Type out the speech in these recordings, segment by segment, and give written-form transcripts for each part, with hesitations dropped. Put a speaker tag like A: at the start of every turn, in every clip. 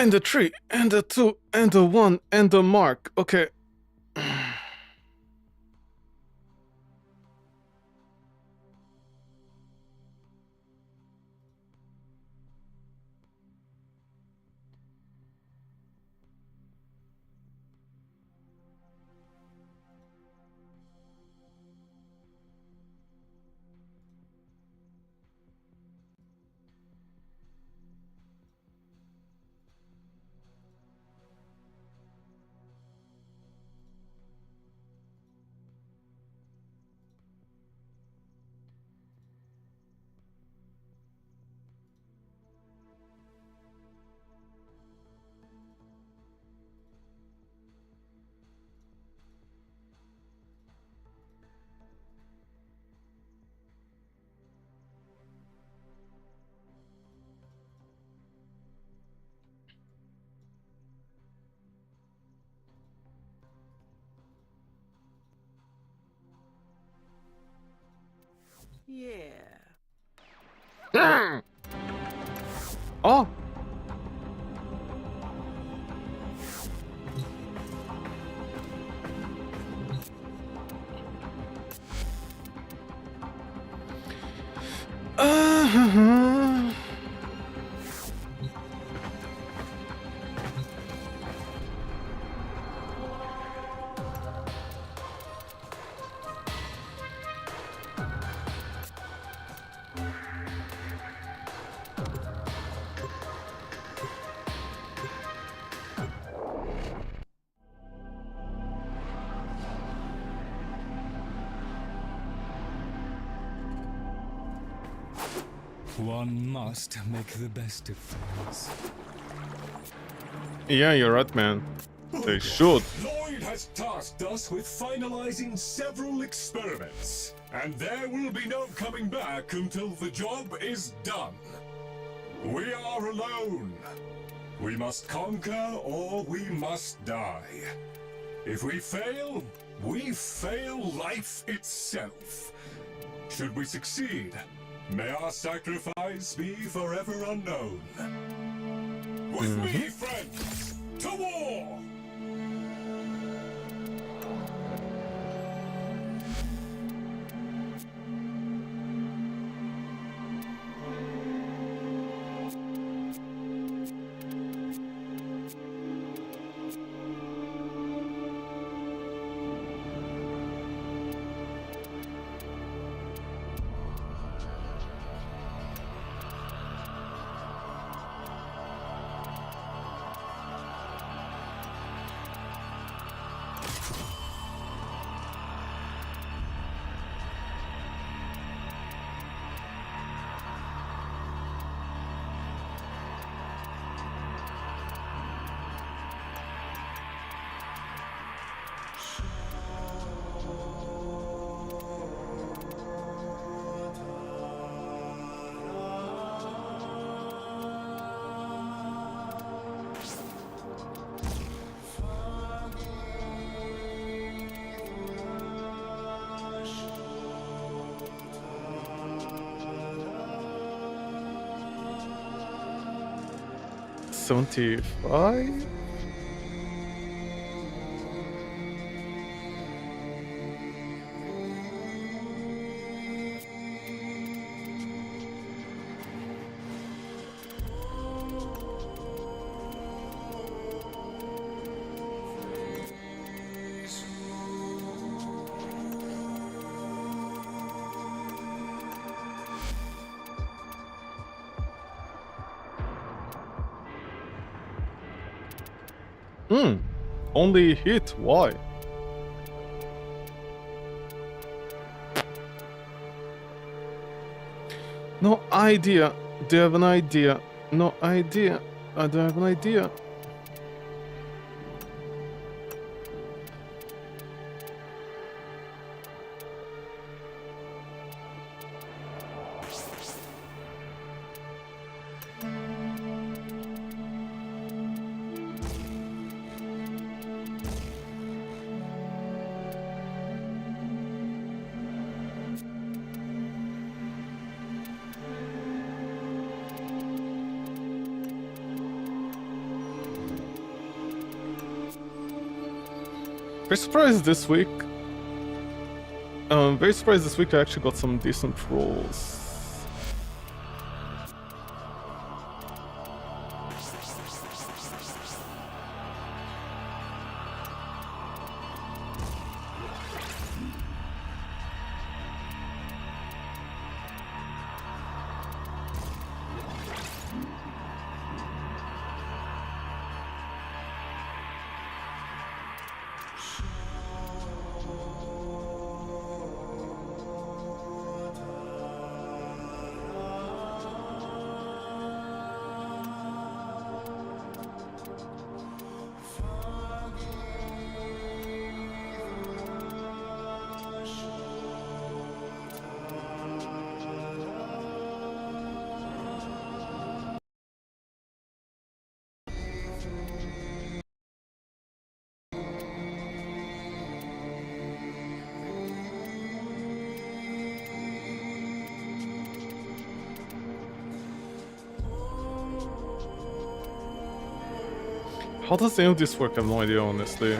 A: And a 3, and a 2, and a 1, and a mark. Okay.
B: Yeah.
A: Oh. Uh-huh.
C: One must make the best of things.
A: Yeah, you're right, man. They should.
D: Lloyd has tasked us with finalizing several experiments, and there will be no coming back until the job is done. We are alone. We must conquer or we must die. If we fail life itself. Should we succeed, may our sacrifice be forever unknown. With me, friends, to war!
A: $75? Only hit, why? No idea. Do you have an idea? No idea. I don't have an idea. Very surprised this week. Very surprised this week I actually got some decent rolls. How does any of this work? I have no idea, honestly.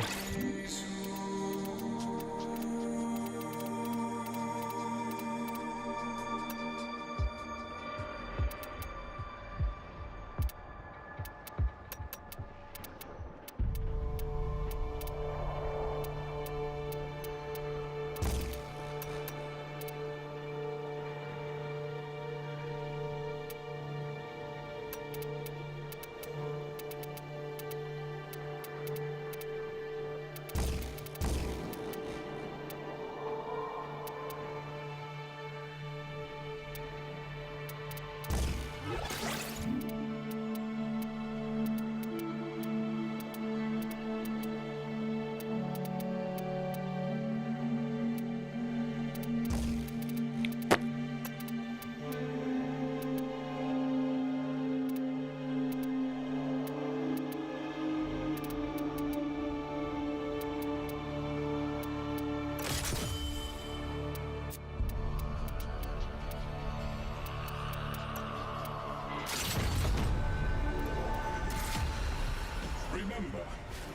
D: Remember,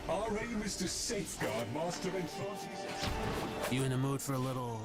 D: our aim is to safeguard Master Entrante's...
B: You in the mood for a little...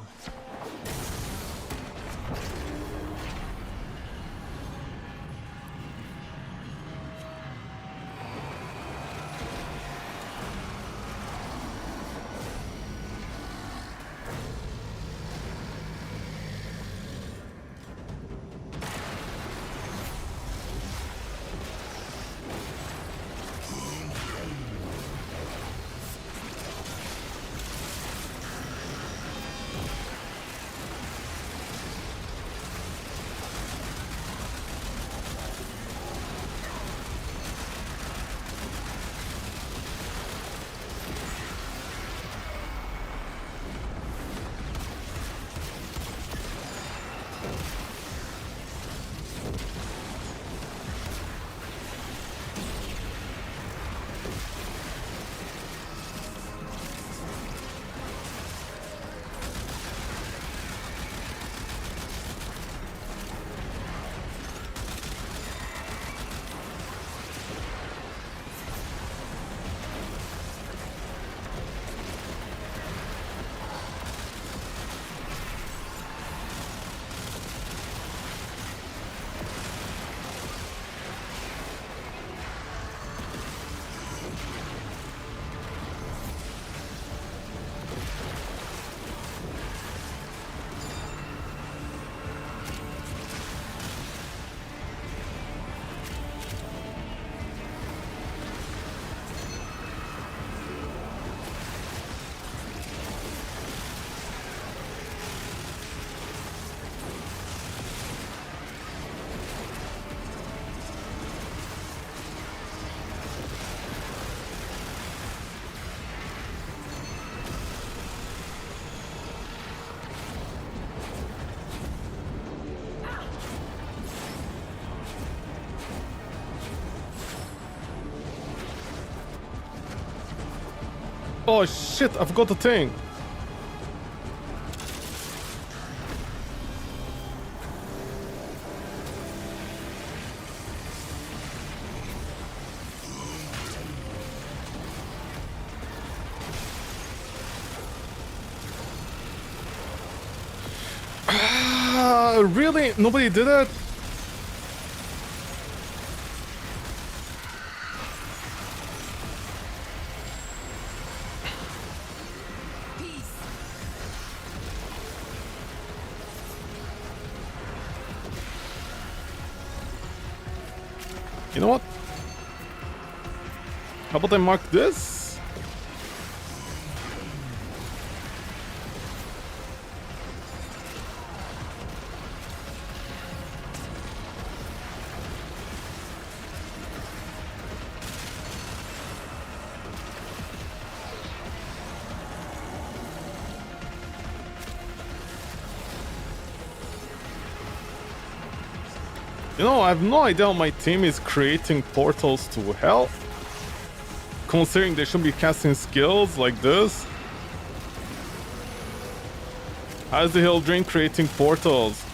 A: Oh shit, I've got the thing. Really? Nobody did it? You know what? How about I mark this? You know, I have no idea how my team is creating portals to hell. Considering they should be casting skills like this. How is the Hill Drain creating portals?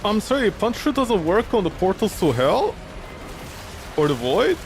A: I'm sorry, Punch Through doesn't work on the portals to hell? Or the void?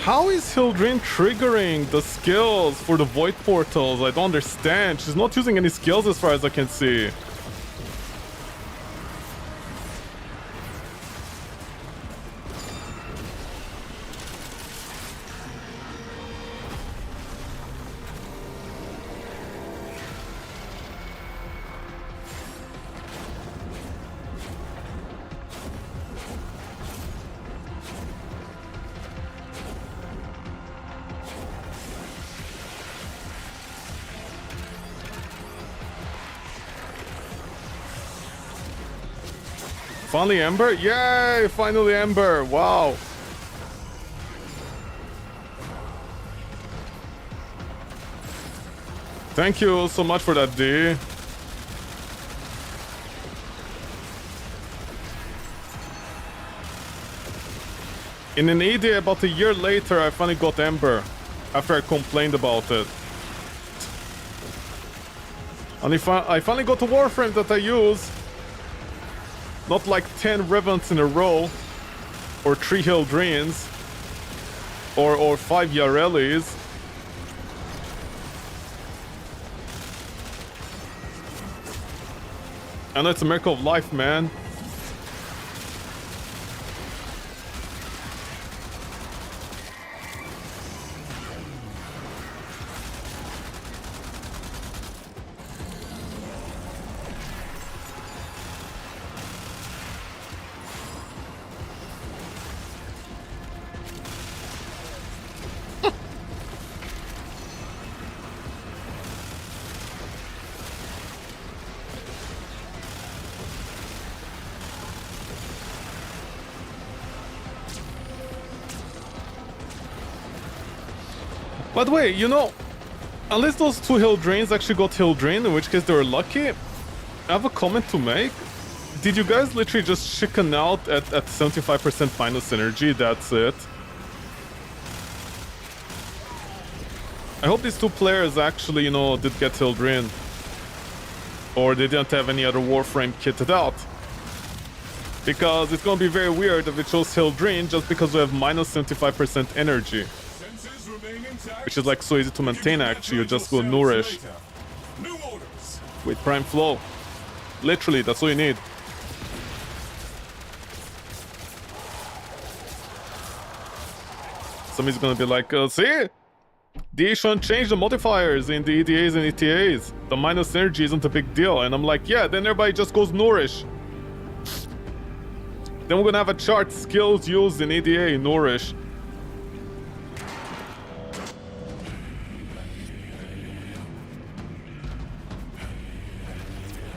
A: How is Hildrine triggering the skills for the void portals? I don't understand. She's not using any skills as far as I can see. Finally Ember? Yay! Finally Ember! Wow! Thank you so much for that, D. In an ED about a year later, I finally got Ember. After I complained about it. And I finally got a Warframe that I use. Not like 10 Revants in a row. Or 3 Hildrines. Or 5 Yarellis. I know it's a miracle of life, man. By the way, you know, unless those 2 Hill Drains actually got Hill Drain, in which case they were lucky, I have a comment to make. Did you guys literally just chicken out at 75% minus energy? That's it. I hope these 2 players actually, you know, did get Hill Drain. Or they didn't have any other Warframe kitted out. Because it's gonna be very weird if it shows Hill Drain just because we have minus 75% energy. Which is like so easy to maintain actually, you just go Nourish with Prime Flow. Literally, that's all you need. Somebody's gonna be like, see? They shouldn't change the modifiers in the EDAs and ETAs. The minus energy isn't a big deal. And I'm like, yeah, then everybody just goes Nourish. Then we're gonna have a chart, skills used in EDA, Nourish.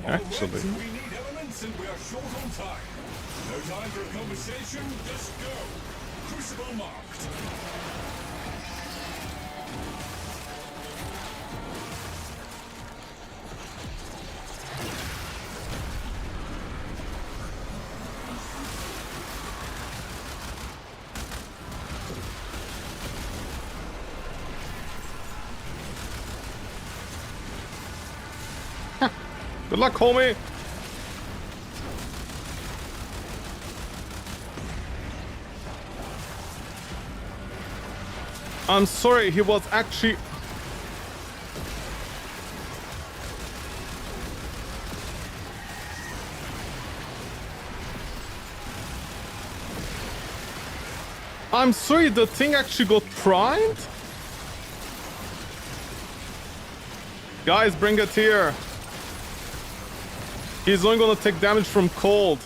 A: Actually.
D: We need elements and we are short on time. No time for a conversation, just go. Crucible marked.
A: Good luck, homie! I'm sorry, he was actually... I'm sorry, the thing actually got primed? Guys, bring it here. He's only gonna take damage from cold.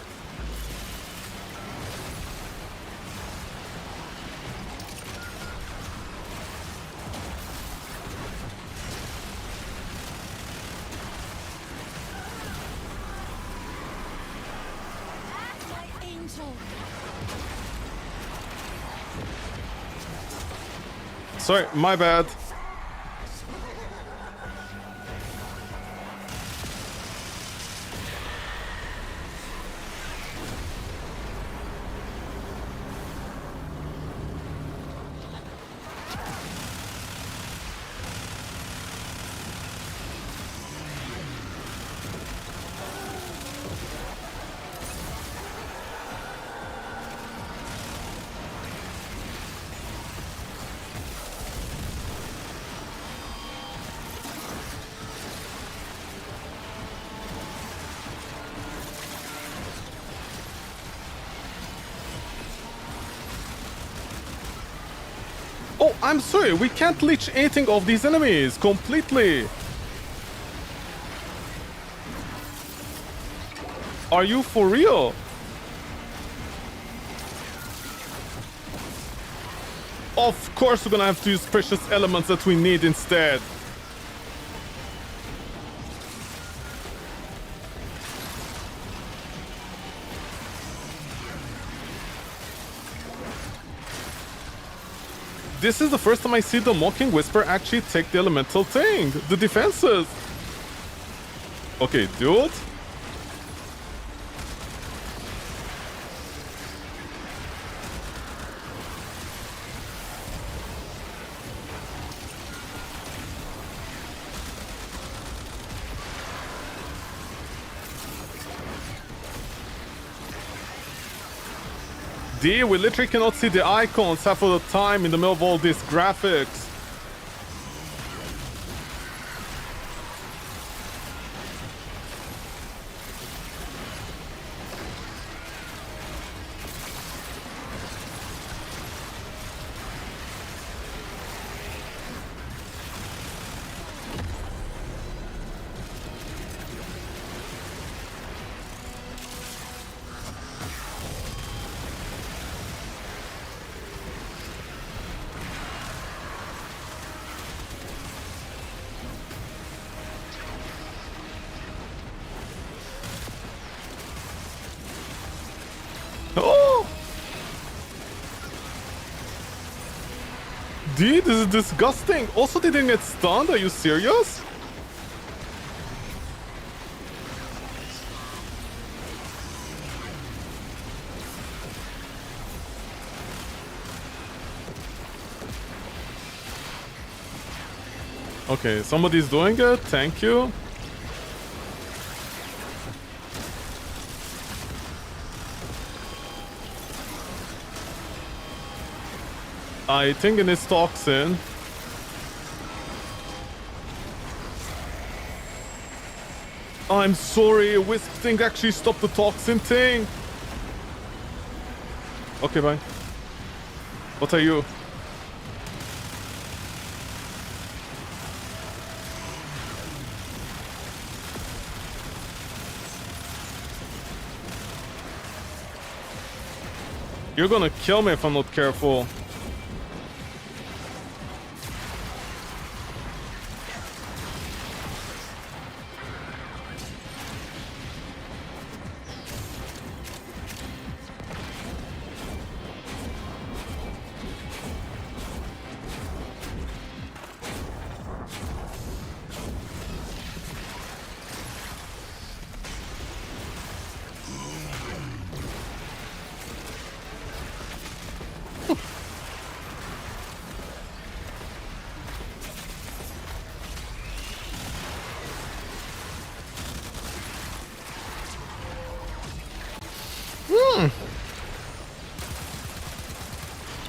A: Sorry, my bad. Oh, I'm sorry, we can't leech anything of these enemies completely. Are you for real? Of course we're gonna have to use precious elements that we need instead. This is the first time I see the Mocking Whisper actually take the elemental thing. The defenses. Okay, dude. D, we literally cannot see the icons half of the time in the middle of all these graphics. Oh! Dude, this is disgusting. Also, they didn't get stunned. Are you serious? Okay, somebody's doing it. Thank you. I think it is toxin. I'm sorry, Wisp thing actually stopped the toxin thing. Okay, bye. What are you? You're gonna kill me if I'm not careful.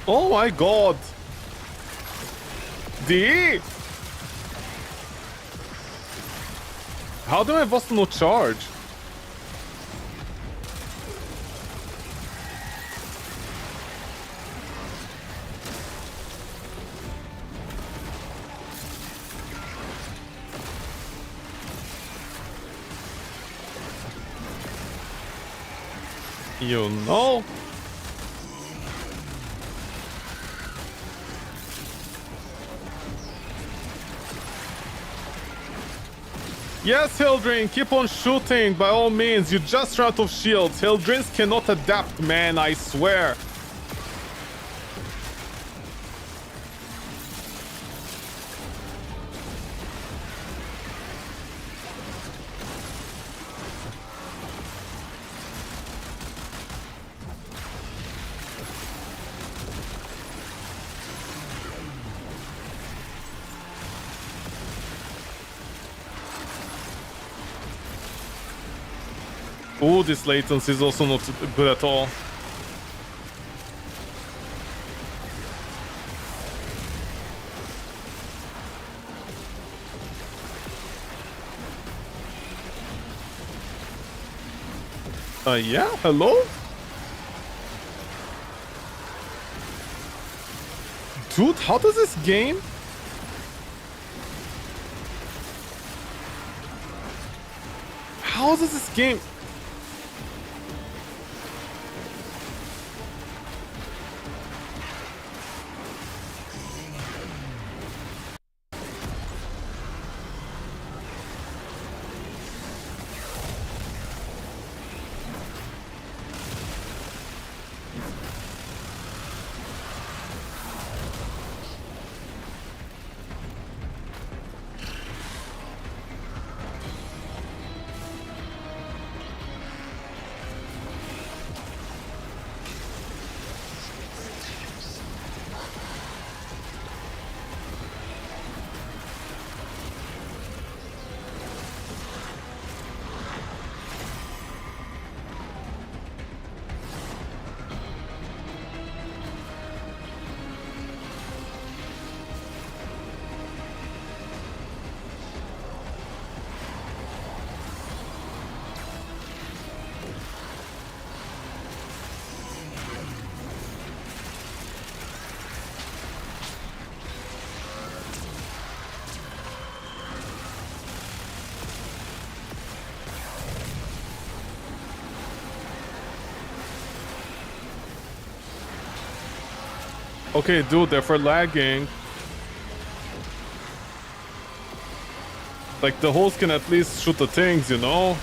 A: Oh my god. D? How do I have no charge? You know? Yes, Hildrin, keep on shooting, by all means. You just ran out of shields. Hildrins cannot adapt, man, I swear. Oh, this latency is also not good at all. Yeah, hello? Dude, how does this game? How does this game? Okay, dude, they're for lagging. Like, the host can at least shoot the things, you know?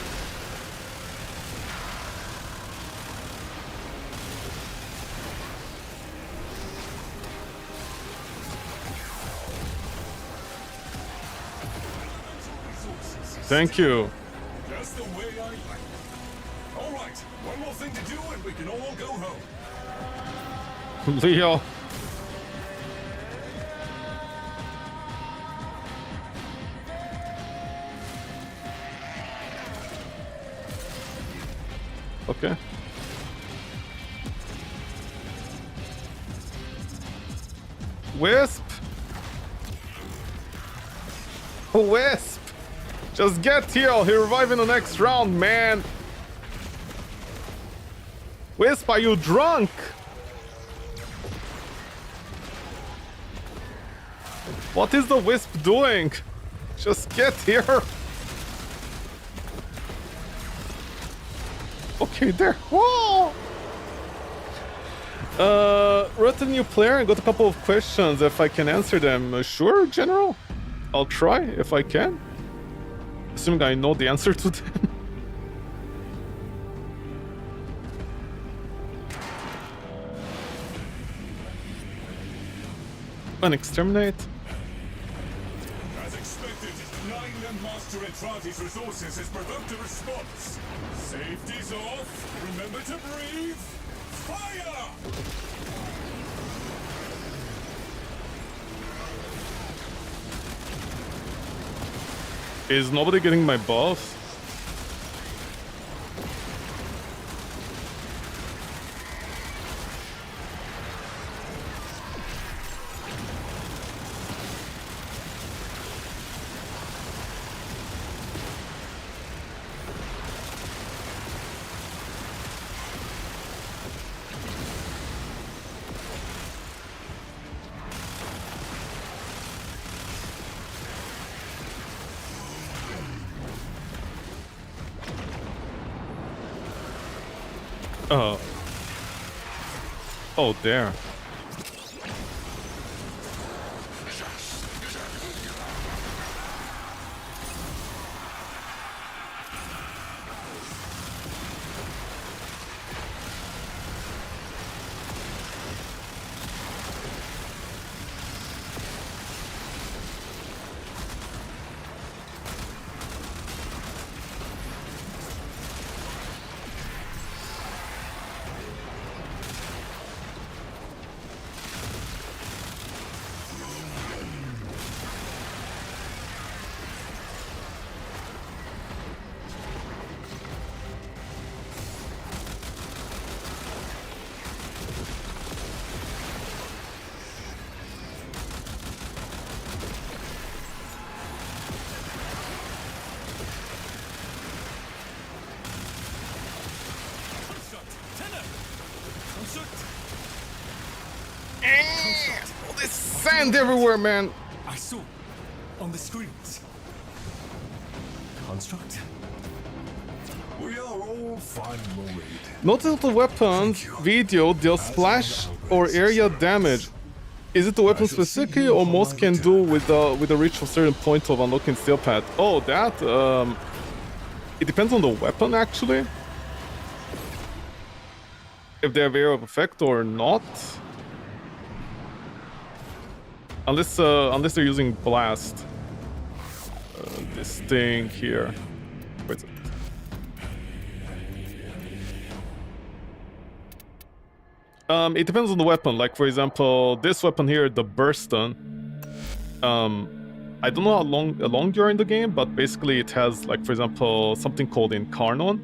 A: Thank you.
D: Just the way I like it. All right, one more thing to do and we can all go home.
A: Leo. Okay. Wisp! Wisp! Just get here, he'll revive in the next round, man! Wisp, are you drunk? What is the Wisp doing? Just get here! Okay, there. Whoa! Wrote new player and got a couple of questions if I can answer them. Sure, General? I'll try if I can. Assuming I know the answer to them. An exterminate?
D: As expected, 9 and Master Entrati's resources has provoked a response. Safety's off. Remember to breathe. Fire!
A: Is nobody getting my buffs? Oh. Oh, there. All this sand everywhere, man.
C: I saw on the screens. Construct.
D: We are all fine, Maureen.
A: Notice the weapons video deal splash or area damage. Is it the weapon specifically, or most can do with the reach of certain point of unlocking steel pad? Oh, that it depends on the weapon actually. If they have area of effect or not. Unless they're using blast. This thing here. Where is it? It depends on the weapon. Like for example, this weapon here, the Burston. I don't know how long you're in the game, but basically it has, like for example, something called Incarnon.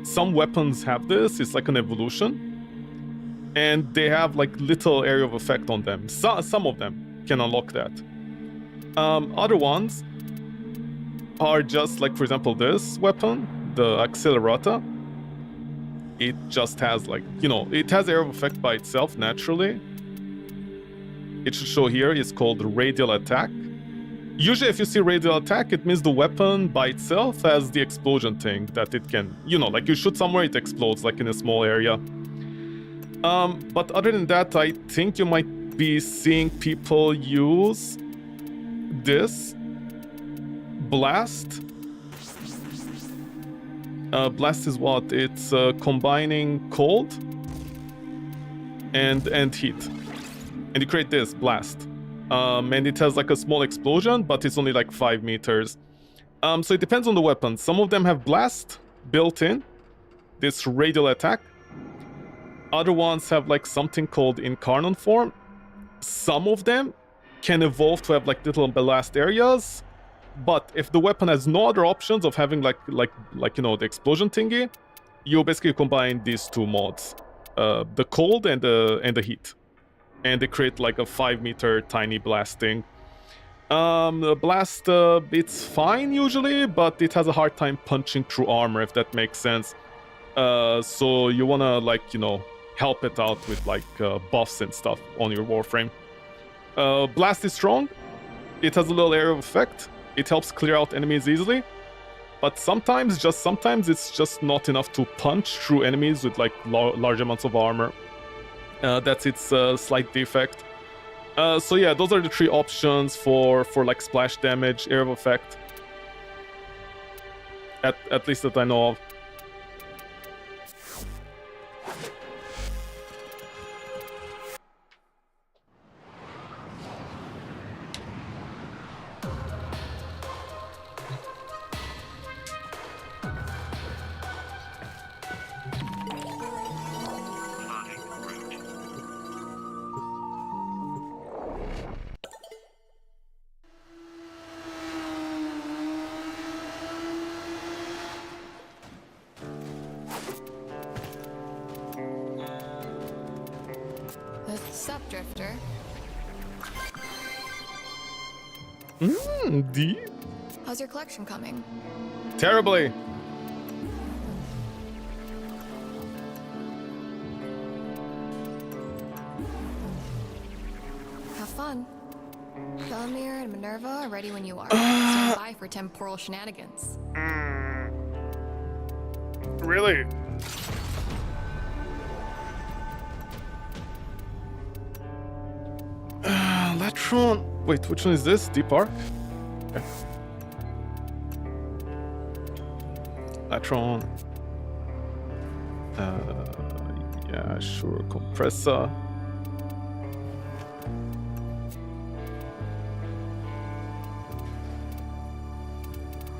A: Some weapons have this. It's like an evolution, and they have like little area of effect on them. Some of them can unlock that. Other ones are just like, for example, this weapon, the Accelerata. It just has like, you know, it has area of effect by itself naturally. It should show here. It's called Radial Attack. Usually if you see Radial Attack, it means the weapon by itself has the explosion thing that it can, you know, like you shoot somewhere, it explodes like in a small area. But other than that, I think you might be seeing people use this blast. Blast is what? It's combining cold and heat, and you create this blast. And it has like a small explosion, but it's only like 5 meters. So it depends on the weapon. Some of them have blast built in, this radial attack. Other ones have like something called incarnate form. Some of them can evolve to have like little blast areas, but if the weapon has no other options of having like you know, the explosion thingy, you basically combine these two mods, the cold and the heat, and they create like a 5 meter tiny blasting. The blast, it's fine usually, but it has a hard time punching through armor, if that makes sense. So you wanna, like, you know, help it out with like buffs and stuff on your Warframe. Blast is strong. It has a little area of effect. It helps clear out enemies easily. But sometimes, just sometimes, it's just not enough to punch through enemies with like large amounts of armor. That's its slight defect. So yeah, those are the 3 options for like splash damage, area of effect. At least that I know of.
E: What's up, Drifter?
A: D?
E: How's your collection coming?
A: Terribly.
E: Have fun. Felomir and Minerva are ready when you are. Stand by for temporal shenanigans.
A: Really? Latron. Wait, which one is this? Deep Arc? Okay. Latron. Yeah, sure. Compressor.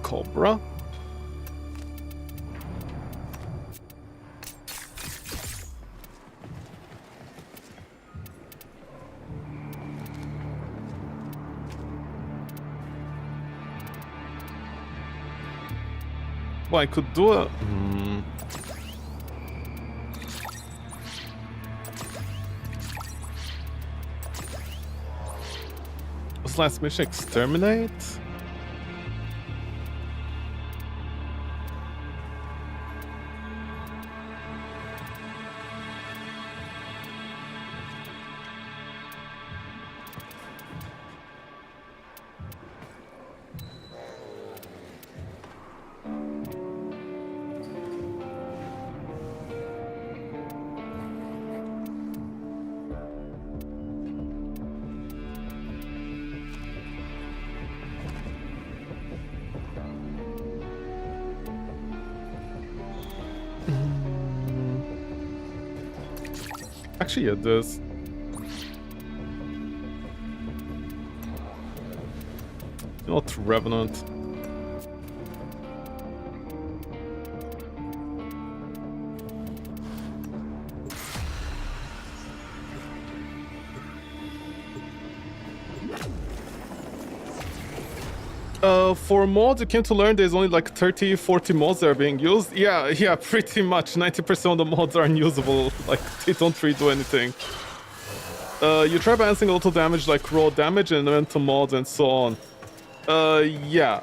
A: Cobra. Well, I could do a... What's the last mission? Exterminate? Actually, it does. Not Revenant. For mods, you came to learn there's only like 30-40 mods that are being used. Yeah, pretty much. 90% of the mods are unusable. Like, they don't really do anything. You try balancing auto damage like raw damage and elemental mods and so on. Yeah.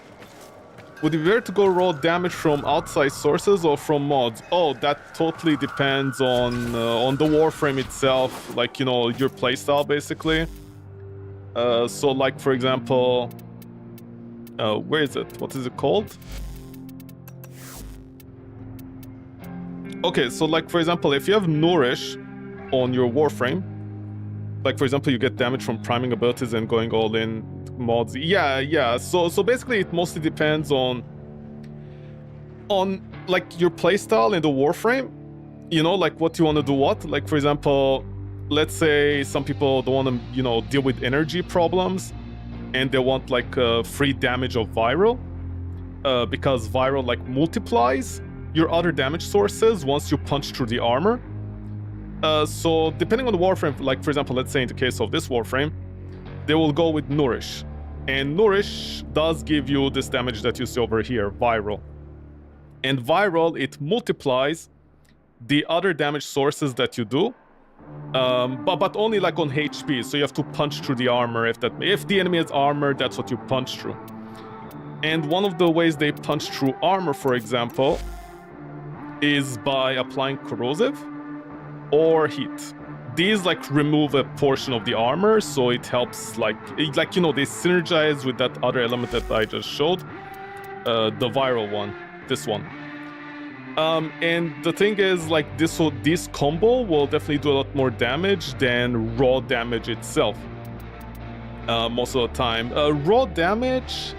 A: Would it be better to go raw damage from outside sources or from mods? Oh, that totally depends on the Warframe itself. Like, you know, your playstyle, basically. So, like, for example... where is it? What is it called? Okay, so like for example, if you have Nourish on your Warframe, Like, for example, you get damage from priming abilities and going all in mods. Yeah. So basically, it mostly depends on like your playstyle in the Warframe. You know, like what you want to do. What, like for example, let's say some people don't want to, you know, deal with energy problems, and they want like free damage of viral, because viral like multiplies your other damage sources once you punch through the armor. So depending on the Warframe, like for example, let's say in the case of this Warframe, they will go with Nourish. And Nourish does give you this damage that you see over here, Viral. And Viral, it multiplies the other damage sources that you do, but only like on HP, so you have to punch through the armor. If the enemy has armor, that's what you punch through. And one of the ways they punch through armor, for example, is by applying corrosive or heat. These like remove a portion of the armor, so it helps like you know, they synergize with that other element that I just showed, the viral one, this one. And the thing is, like this combo will definitely do a lot more damage than raw damage itself. Most of the time, raw damage.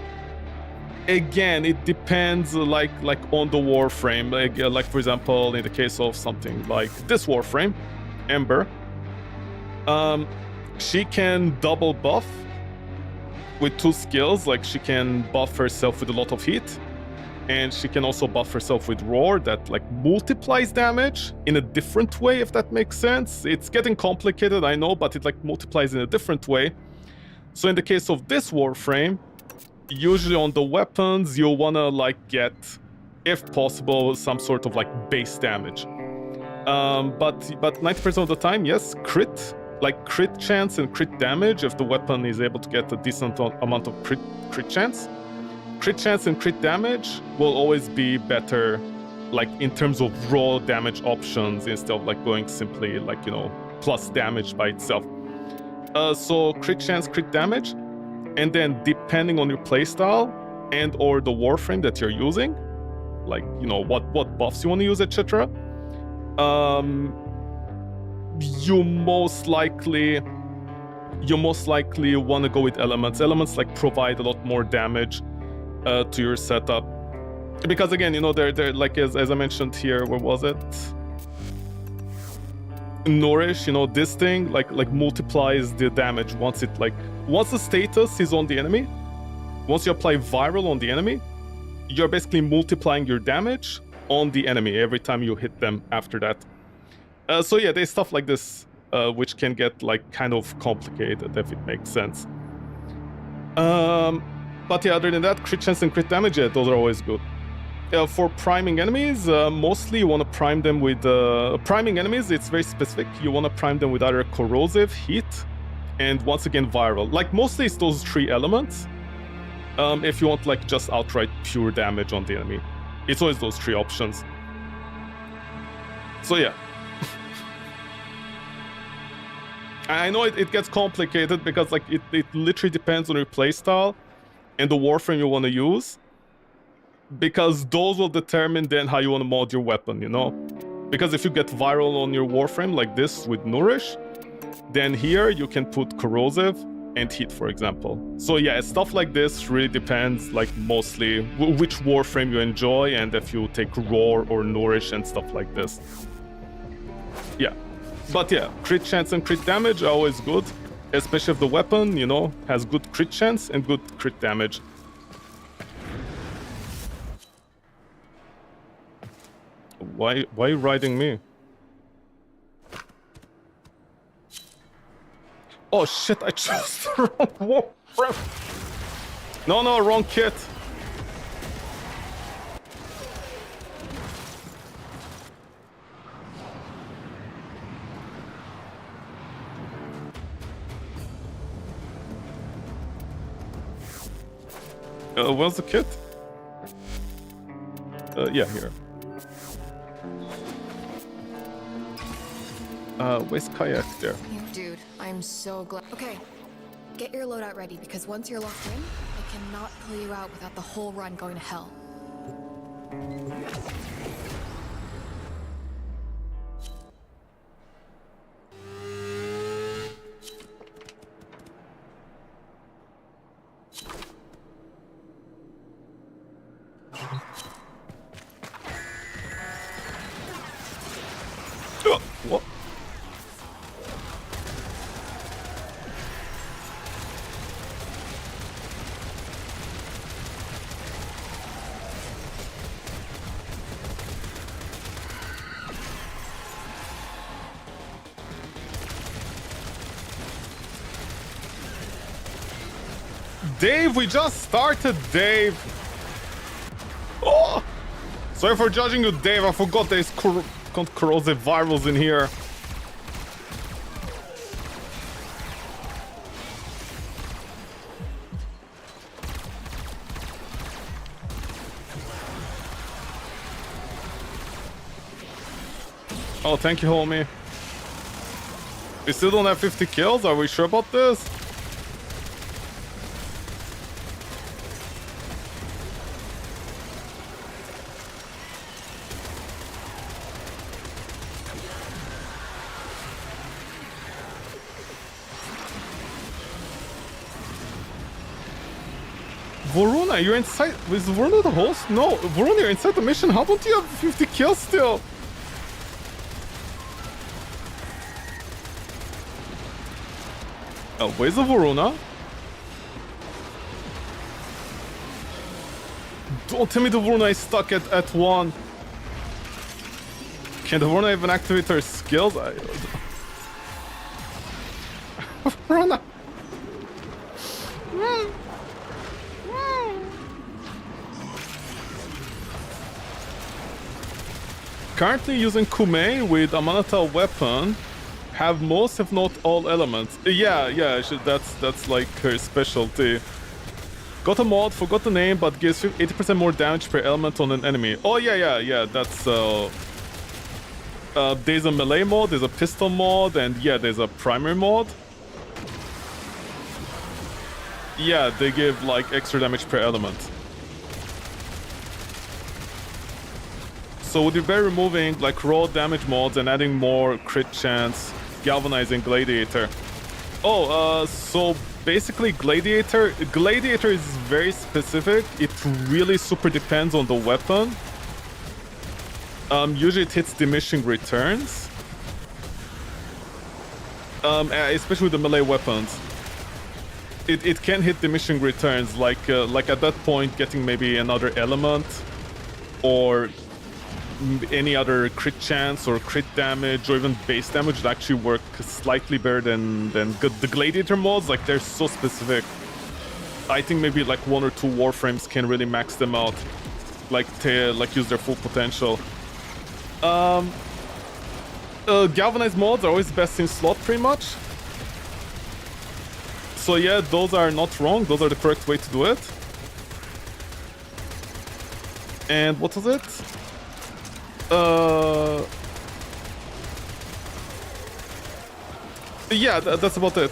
A: Again, it depends like on the Warframe. Like for example, in the case of something like this Warframe, Ember, she can double buff with 2 skills. Like she can buff herself with a lot of heat, and she can also buff herself with Roar that like multiplies damage in a different way, if that makes sense. It's getting complicated, I know, but it like multiplies in a different way. So in the case of this Warframe, usually on the weapons, you'll wanna like get, if possible, some sort of like base damage. But 90% of the time, yes, crit chance and crit damage if the weapon is able to get a decent amount of crit chance. Crit chance and crit damage will always be better, like in terms of raw damage options, instead of like going simply like, you know, plus damage by itself. So crit chance, crit damage. And then depending on your playstyle and or the Warframe that you're using, like, you know, what buffs you want to use, etc. You most likely want to go with elements. Elements like provide a lot more damage to your setup. Because again, you know, they're like, as I mentioned here, where was it? Nourish, you know, this thing like multiplies the damage once the status is on the enemy. Once you apply viral on the enemy, you're basically multiplying your damage on the enemy every time you hit them after that. So yeah, there's stuff like this which can get like kind of complicated, if it makes sense. But yeah, other than that, crit chance and crit damage, yeah, those are always good. For priming enemies, mostly you want to prime them with... priming enemies, it's very specific. You want to prime them with either corrosive, heat, and once again viral. Like mostly it's those 3 elements. If you want like just outright pure damage on the enemy, it's always those 3 options. So yeah. I know it gets complicated because like it literally depends on your playstyle and the Warframe you want to use. Because those will determine then how you want to mod your weapon, you know? Because if you get viral on your Warframe like this with Nourish, then here you can put corrosive and heat, for example. So yeah, stuff like this really depends, like mostly which Warframe you enjoy and if you take Roar or Nourish and stuff like this. Yeah. But yeah, crit chance and crit damage are always good, especially if the weapon, you know, has good crit chance and good crit damage. Why are you riding me? Oh shit, I chose the wrong Warframe. No, wrong kit. Where's the kit? Yeah, here. Where's Kayak there?
E: Dude, I'm so glad. Okay, get your loadout ready because once you're locked in, I cannot pull you out without the whole run going to hell.
A: Dave, we just started, Dave. Oh! Sorry for judging you, Dave. I forgot there's corrosive virals in here. Oh, thank you, homie. We still don't have 50 kills? Are we sure about this? Voruna, you're inside. Is Voruna the host? No, Voruna, you're inside the mission. How don't you have 50 kills still? Oh, where's the Voruna? Don't tell me the Voruna is stuck at 1. Can the Voruna even activate her skills? Voruna! Currently using Kume with Amanata weapon, have most if not all elements. Yeah, that's like her specialty. Got a mod, forgot the name, but gives 80% more damage per element on an enemy. Oh yeah, that's there's a melee mod, there's a pistol mod, and yeah, there's a primary mod. Yeah, they give like extra damage per element. So would you be removing like raw damage mods and adding more crit chance, galvanizing gladiator? Oh, so basically gladiator is very specific. It really super depends on the weapon. Usually it hits diminishing returns, especially with the melee weapons. It can hit diminishing returns, like at that point getting maybe another element or any other crit chance or crit damage or even base damage would actually work slightly better than the gladiator mods. Like they're so specific. I think maybe like 1 or 2 warframes can really max them out, like to use their full potential. Galvanized mods are always best in slot pretty much. So yeah, those are not wrong, those are the correct way to do it. And what was it? Yeah, that's about it.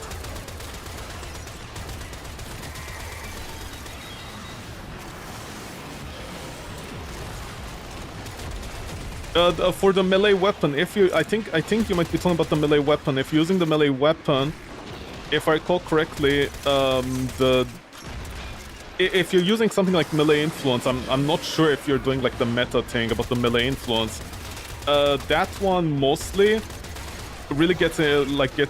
A: For the melee weapon, if you, I think you might be talking about the melee weapon. If you're using the melee weapon, if I recall correctly, if you're using something like melee influence, I'm not sure if you're doing like the meta thing about the melee influence. That one mostly really gets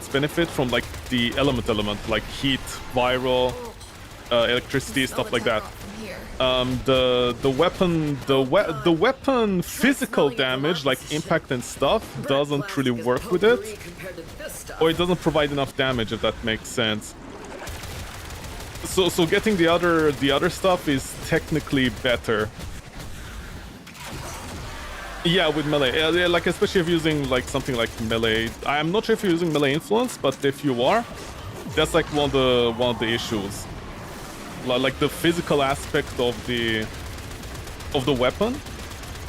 A: benefit from like the element, like heat, viral, electricity, stuff like that. The weapon physical damage, like impact and stuff, doesn't really work with it, or it doesn't provide enough damage, if that makes sense. So getting the other stuff is technically better. Yeah, with melee, like especially if you're using like something like melee. I'm not sure if you're using melee influence, but if you are, that's like one of the issues. Like the physical aspect of the weapon.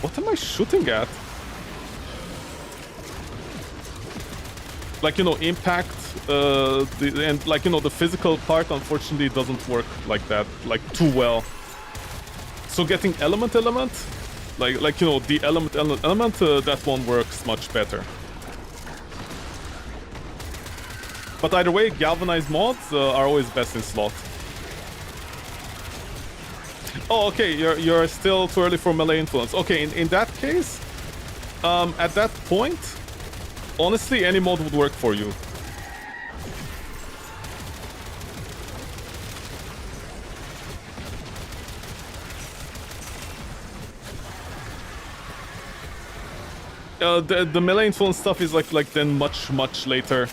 A: What am I shooting at? Like, you know, impact, and like, you know, the physical part unfortunately doesn't work like that, like too well. So getting element, like you know, the element, that one works much better. But either way, galvanized mods are always best in slot. Oh, okay, you're still too early for melee influence. Okay, in that case, at that point, honestly, any mod would work for you. The melee influence stuff is like then much later.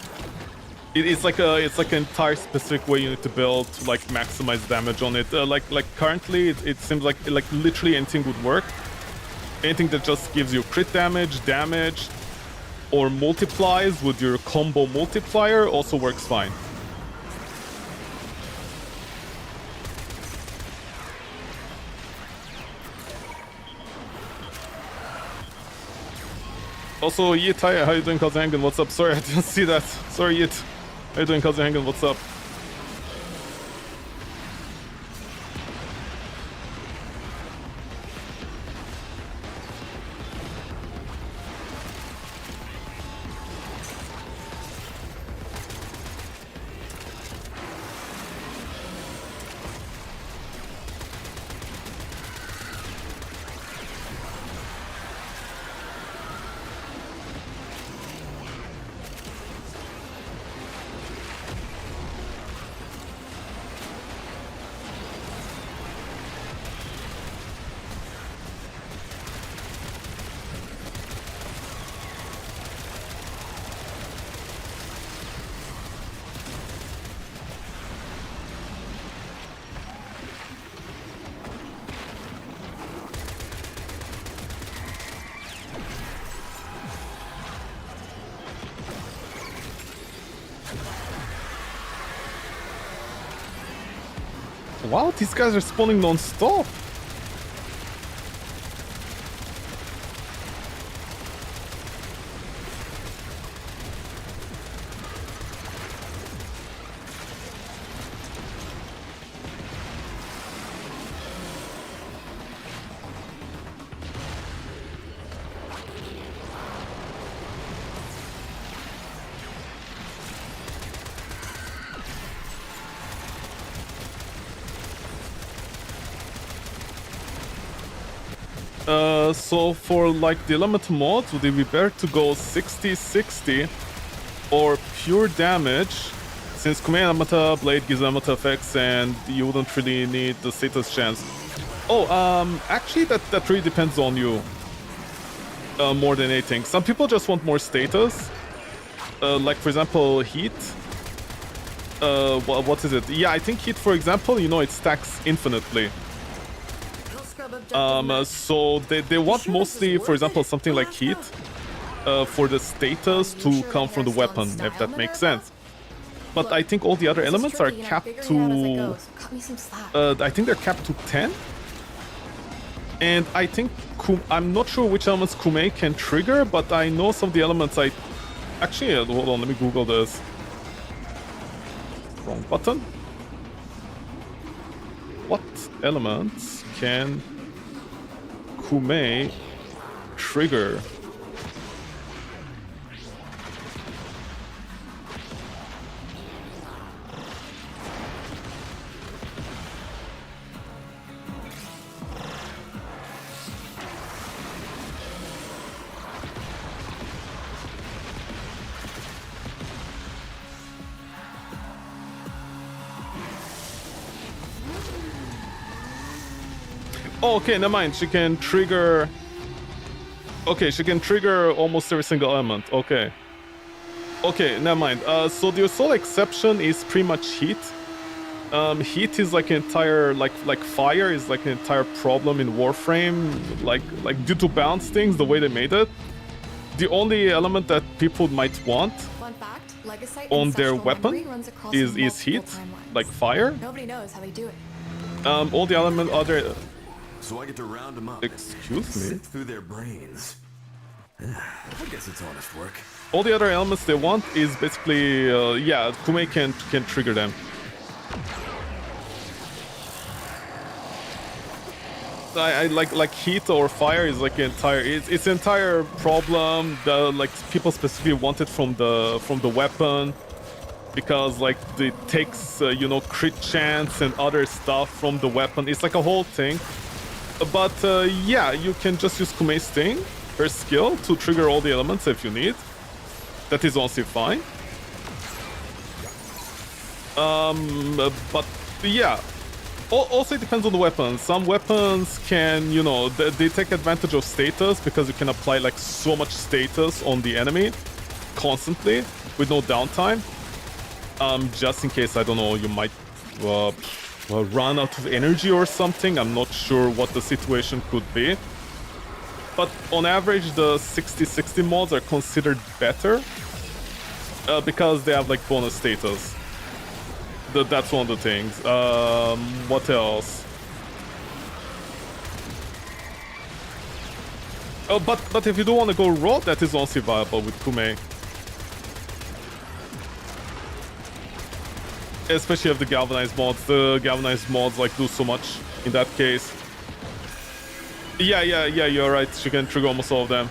A: it's like an entire specific way you need to build to like maximize damage on it. Like currently it seems like literally anything would work. Anything that just gives you crit damage, or multiplies with your combo multiplier also works fine. Also, Yit, hi, how you doing, Kazahangan? What's up? Sorry, I didn't see that. Sorry, Yit. How you doing, Kazahangan? What's up? Wow, these guys are spawning non-stop. So for like the element mods, would it be better to go 60-60 or pure damage, since Kume Amata Blade gives Amata effects and you wouldn't really need the status chance? Oh, actually that really depends on you more than anything. Some people just want more status, like for example Heat. What is it? Yeah, I think Heat, for example, you know, it stacks infinitely. So they want mostly, for example, something like Heat for the status to come from the weapon, if that makes sense. But I think all the other elements are capped to... I think they're capped to 10. And I think... I'm not sure which elements Kume can trigger, but I know some of the elements I... Actually, hold on, let me Google this. Wrong button. What elements can Kume trigger? Oh, okay, never mind. She can trigger... Okay, she can trigger almost every single element. Okay. Okay, never mind. So the sole exception is pretty much Heat. Heat is like an entire... Like fire is like an entire problem in Warframe. Like due to balance things, the way they made it. The only element that people might want on their weapon is Heat. Like fire.
E: Nobody knows how they do it.
A: All the element other...
F: So I get to round them up.
A: Excuse me?
F: Sift through their brains. I guess it's honest work.
A: All the other elements they want is basically, yeah, Kume can trigger them. I like Heat or fire is like entire. It's an entire problem. Like people specifically want it from the weapon, because like it takes you know, crit chance and other stuff from the weapon. It's like a whole thing. But yeah, you can just use Kume's Sting, her skill, to trigger all the elements if you need. That is also fine. But yeah, also it depends on the weapon. Some weapons can, you know, they take advantage of status, because you can apply like so much status on the enemy constantly with no downtime. Just in case, I don't know, you might run out of energy or something. I'm not sure what the situation could be. But on average, the 60-60 mods are considered better because they have like bonus status. That's one of the things. What else? Oh, but if you do want to go raw, that is also viable with Kume. Especially if the galvanized mods. The galvanized mods like do so much in that case. Yeah, you're right. She can trigger almost all of them.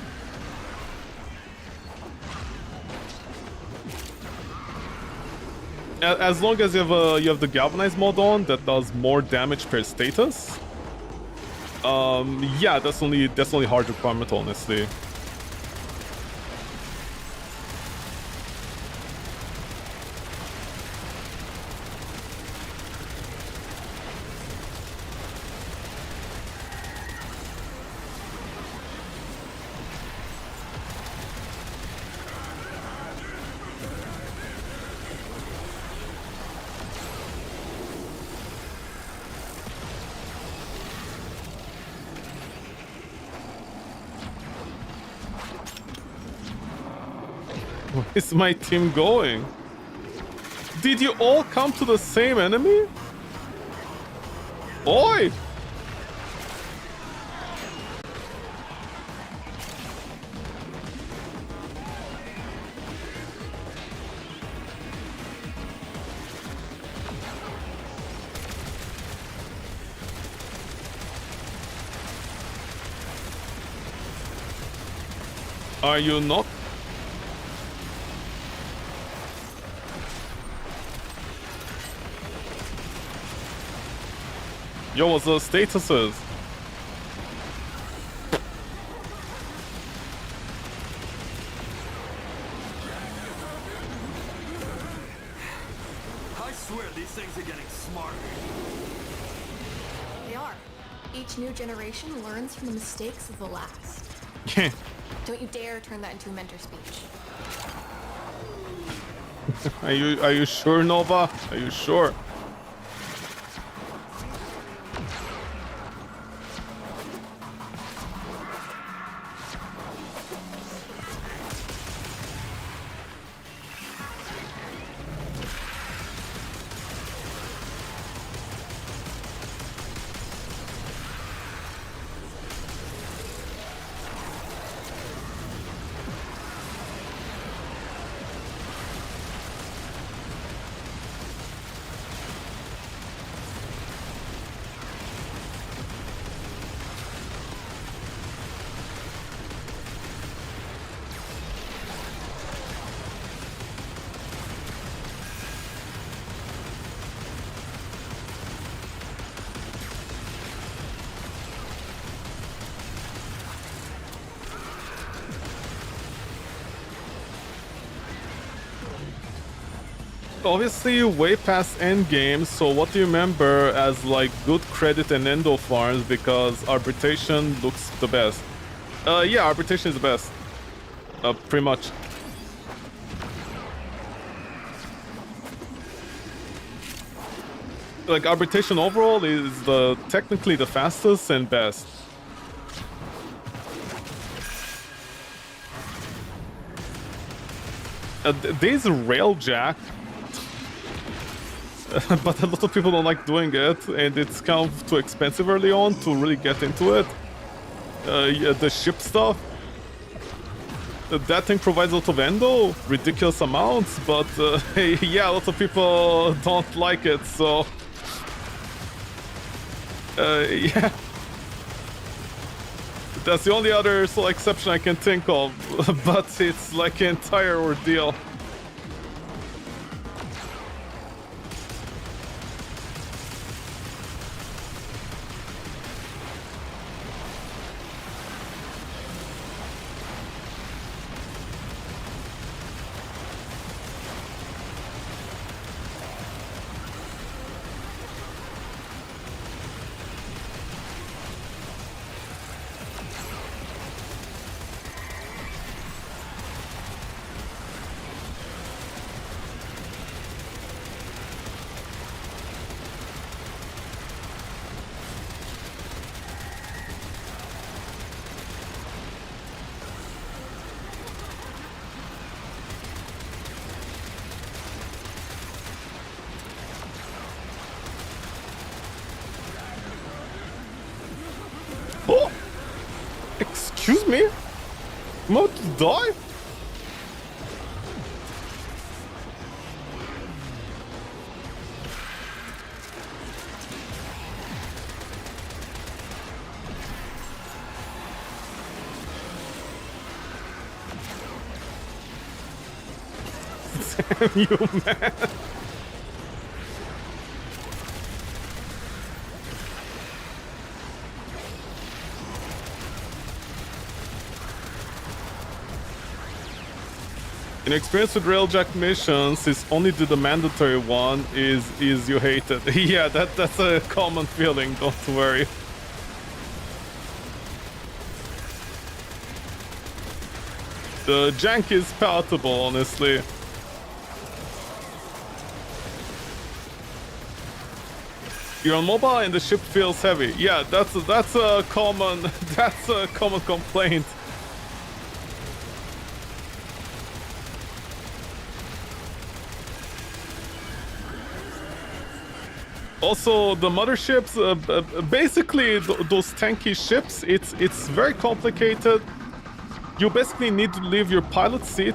A: As long as you have the galvanized mod on, that does more damage per status. Yeah, that's only hard requirement, honestly. Where is my team going? Did you all come to the same enemy? Oi! Are you not? Yo, what's the statuses?
F: I swear these things are getting smarter.
E: They are. Each new generation learns from the mistakes of the last. Don't you dare turn that into a mentor speech.
A: Are you sure, Nova? Are you sure? Obviously way past endgame, so what do you remember as like good credit and endo farms, because arbitration looks the best. Yeah, arbitration is the best. Pretty much. Like arbitration overall is technically the fastest and best. There's a railjack. But a lot of people don't like doing it, and it's kind of too expensive early on to really get into it. Yeah, the ship stuff. That thing provides a lot of endo, ridiculous amounts, but yeah, a lot of people don't like it, so... yeah. That's the only other sort of exception I can think of, but it's like an entire ordeal. me? I'm about to die? Damn you, man. In experience with railjack missions, is only the mandatory one is you hate it. Yeah, that's a common feeling, don't worry. The jank is palatable, honestly. You're on mobile and the ship feels heavy. Yeah, that's a common complaint. Also, the motherships, basically those tanky ships, it's very complicated. You basically need to leave your pilot seat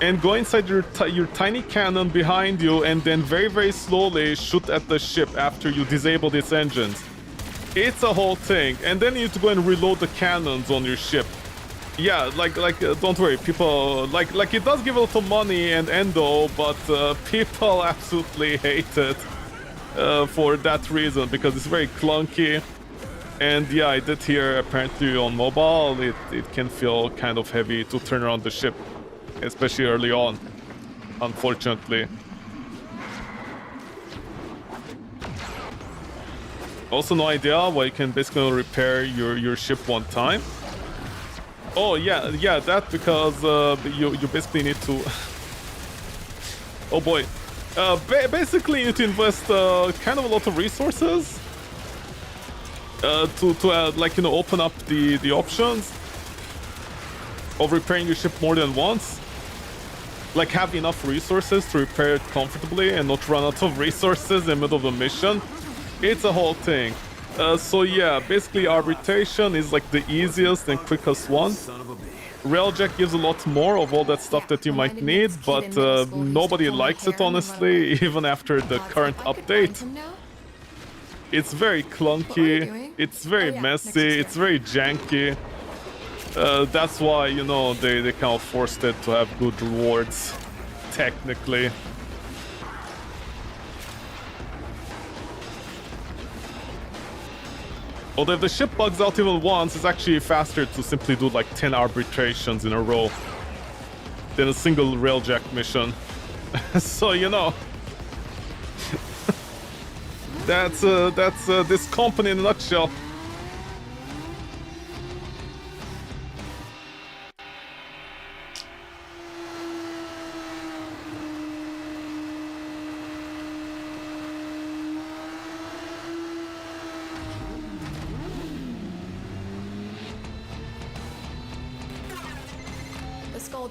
A: and go inside your tiny cannon behind you, and then very, very slowly shoot at the ship after you disable its engines. It's a whole thing, and then you need to go and reload the cannons on your ship. Yeah, don't worry, people like it does give a lot of money and endo, but people absolutely hate it for that reason, because it's very clunky. And yeah, I did hear apparently on mobile it can feel kind of heavy to turn around the ship, especially early on, unfortunately. Also, no idea why you can basically repair your ship one time. Oh yeah, that because you basically need to. Oh boy, basically you need to invest kind of a lot of resources to like, you know, open up the options of repairing your ship more than once. Like, have enough resources to repair it comfortably and not run out of resources in the middle of a mission. It's a whole thing. So yeah, basically arbitration is like the easiest and quickest one. Railjack gives a lot more of all that stuff that you might need, but nobody likes it, honestly, even after the current update. It's very clunky, it's very messy, it's very janky. That's why, you know, they kind of forced it to have good rewards, technically. Although if the ship bugs out even once, it's actually faster to simply do like 10 arbitrations in a row than a single railjack mission. So, you know, that's this company in a nutshell.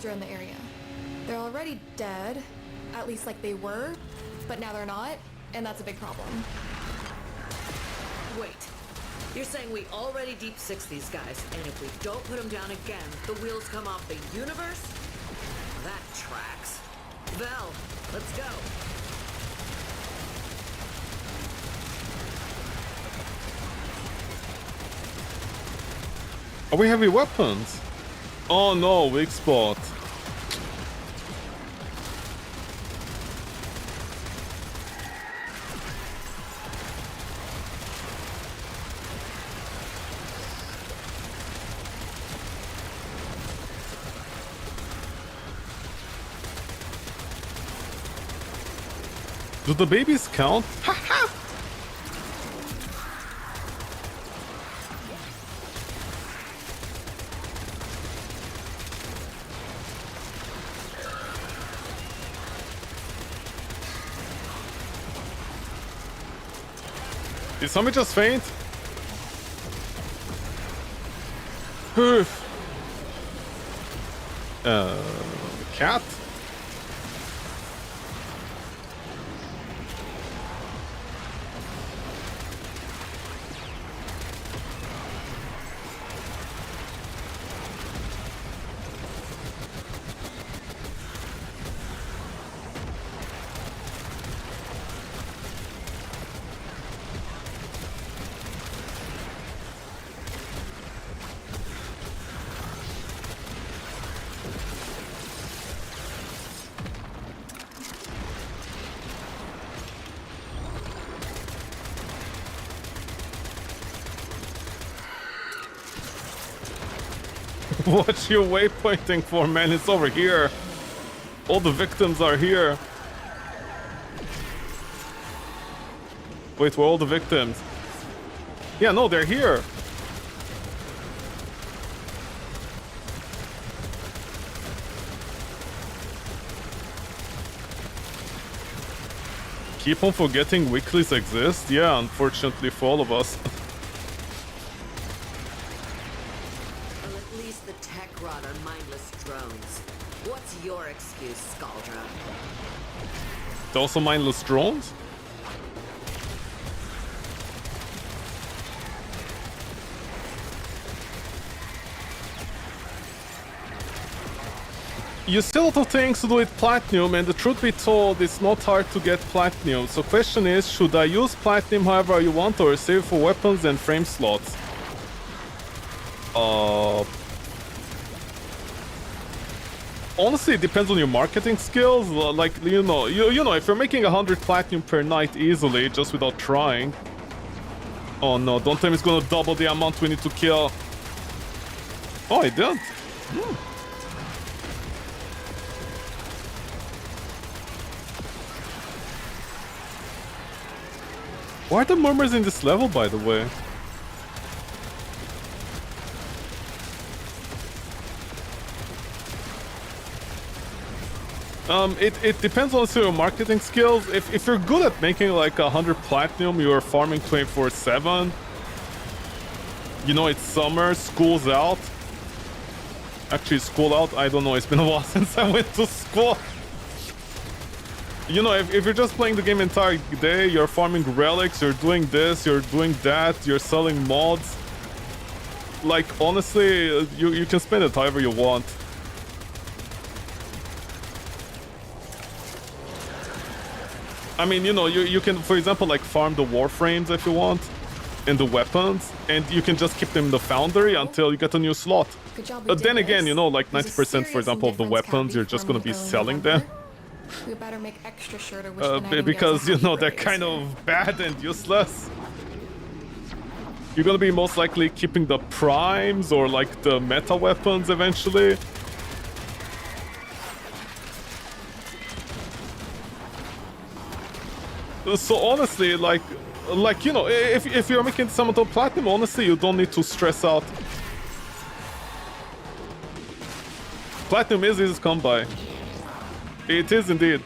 E: Are in the area. They're already dead, at least like they were, but now they're not, and that's a big problem.
G: Wait, you're saying we already deep six these guys, and if we don't put them down again, the wheels come off the universe? That tracks. Val, let's go.
A: Are we heavy weapons? Oh no, weak spot. Do the babies count? Haha! Did somebody just faint? Cat? What you waypointing for, man? It's over here. All the victims are here. Wait, where are all the victims? Yeah, no, they're here. Keep on forgetting weeklies exist? Yeah, unfortunately for all of us.
G: Well, at least the tech rot are mindless drones. What's your excuse, Scaldra?
A: They're also mindless drones? You still have a lot of things to do with platinum, and the truth be told, it's not hard to get platinum. So question is, should I use platinum however you want, or save for weapons and frame slots? Honestly, it depends on your marketing skills. Like, you know, if you're making 100 platinum per night easily, just without trying. Oh no, don't tell me it's gonna double the amount we need to kill. Oh, it did. Why are the murmurs in this level, by the way? It depends on your marketing skills. If you're good at making like 100 platinum, you're farming 24/7. You know, it's summer, school's out. Actually, school out? I don't know, it's been a while since I went to school. You know, if you're just playing the game entire day, you're farming relics, you're doing this, you're doing that, you're selling mods. Like, honestly, you can spend it however you want. I mean, you know, you can, for example, like farm the Warframes if you want, and the weapons, and you can just keep them in the foundry until you get a new slot.
E: Good job.
A: But then again, you know, like 90%, for example, of the weapons, you're just gonna be selling them.
E: We better make extra sure to wish the nightingales
A: Because,
E: a
A: you
E: happy
A: know, they're
E: birthday
A: kind
E: soon.
A: of bad and useless. You're gonna be most likely keeping the primes or like the meta weapons eventually. So honestly, like you know, if you're making some of the platinum, honestly, you don't need to stress out. Platinum is easy to come by. It is indeed.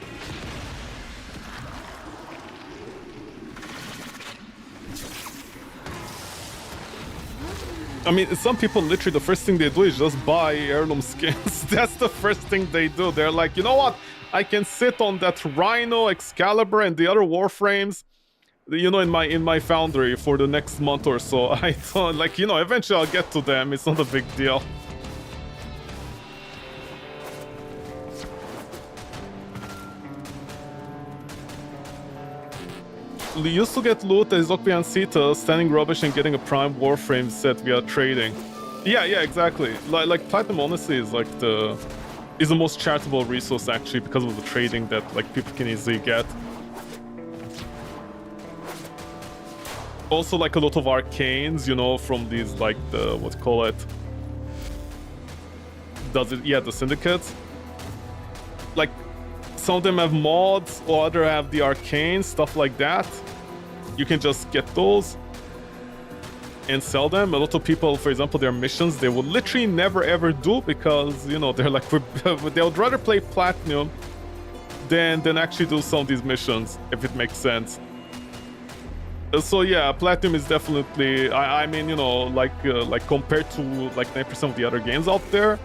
A: I mean, some people literally the first thing they do is just buy heirloom skins. That's the first thing they do. They're like, you know what? I can sit on that Rhino, Excalibur, and the other Warframes, you know, in my foundry for the next month or so. I don't, like, you know, eventually I'll get to them. It's not a big deal. We used to get loot as Zokbi and Sita, standing rubbish and getting a prime Warframe set via trading. Yeah, exactly. Like Platinum honestly is like the most charitable resource actually because of the trading that like people can easily get. Also like a lot of arcanes, you know, from these like the what you call it? The syndicates. Like some of them have mods, or other have the arcane stuff like that. You can just get those and sell them. A lot of people, for example, their missions they will literally never ever do because, you know, they're like they would rather play platinum than actually do some of these missions, if it makes sense. So yeah, platinum is definitely, I mean, you know, like compared to like 9% of the other games out there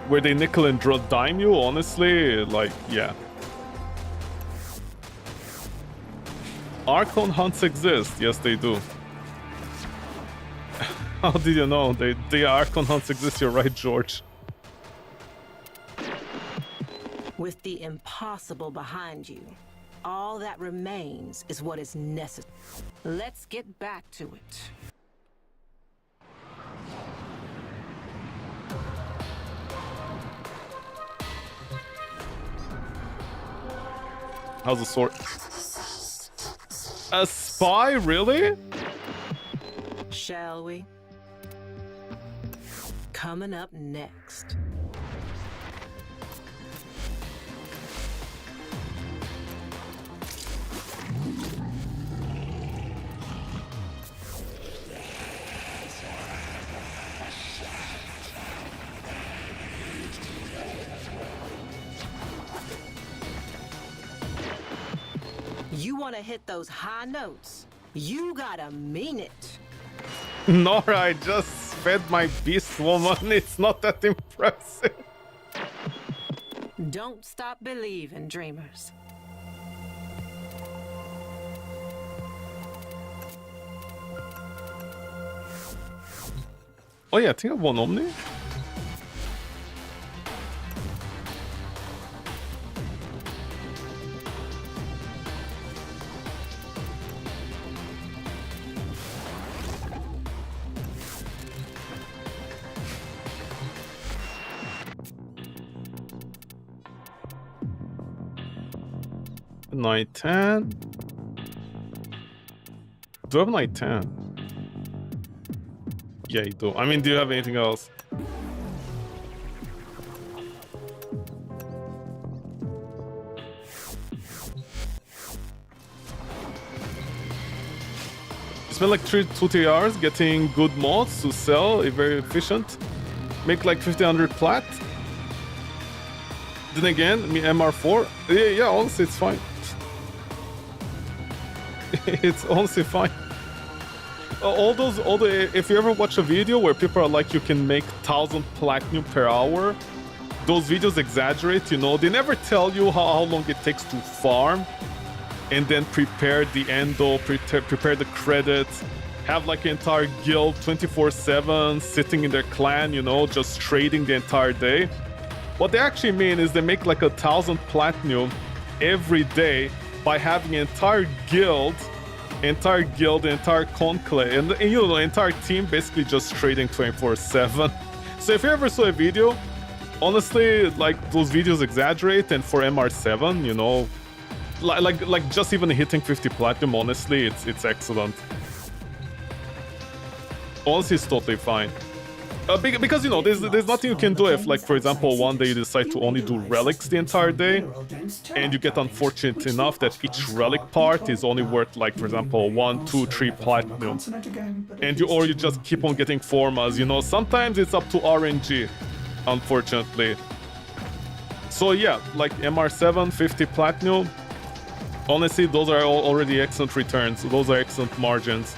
A: where they nickel and dime you, honestly, like, yeah. Archon hunts exist. Yes, they do. How did you know? The Archon hunts exist. You're right, George.
H: With the impossible behind you, all that remains is what is necessary. Let's get back to it.
A: How's the sword? A spy, really?
H: Shall we? coming up next. You want to hit those high notes? You gotta mean it.
A: Nora, I just fed my beast woman. It's not that impressive.
H: Don't stop believing, dreamers.
A: Oh yeah, I think I won Omni. Knight 10. Do I have Knight 10? Yeah, you do. I mean, do you have anything else? You spend like 2-3 hours getting good mods to sell, very efficient. Make like 1500 plat. Then again, me MR4. Yeah, honestly, it's fine. It's honestly fine. If you ever watch a video where people are like, you can make 1000 platinum per hour, those videos exaggerate, you know. They never tell you how long it takes to farm and then prepare the endo, prepare the credits, have like an entire guild 24/7 sitting in their clan, you know, just trading the entire day. What they actually mean is they make like 1000 platinum every day by having an entire guild, entire conclave, and you know, the entire team basically just trading 24/7. So if you ever saw a video, honestly, like those videos exaggerate, and for MR7, you know, like just even hitting 50 platinum, honestly, it's excellent. Honestly, it's totally fine. Because you know, there's nothing you can do if, like, for example, one day you decide to only do relics the entire day, and you get unfortunate enough that each relic part is only worth, like, for example, 1, 2, 3 platinum, and you just keep on getting formas. You know, sometimes it's up to RNG, unfortunately. So yeah, like MR7, 50 platinum. Honestly, those are already excellent returns. Those are excellent margins.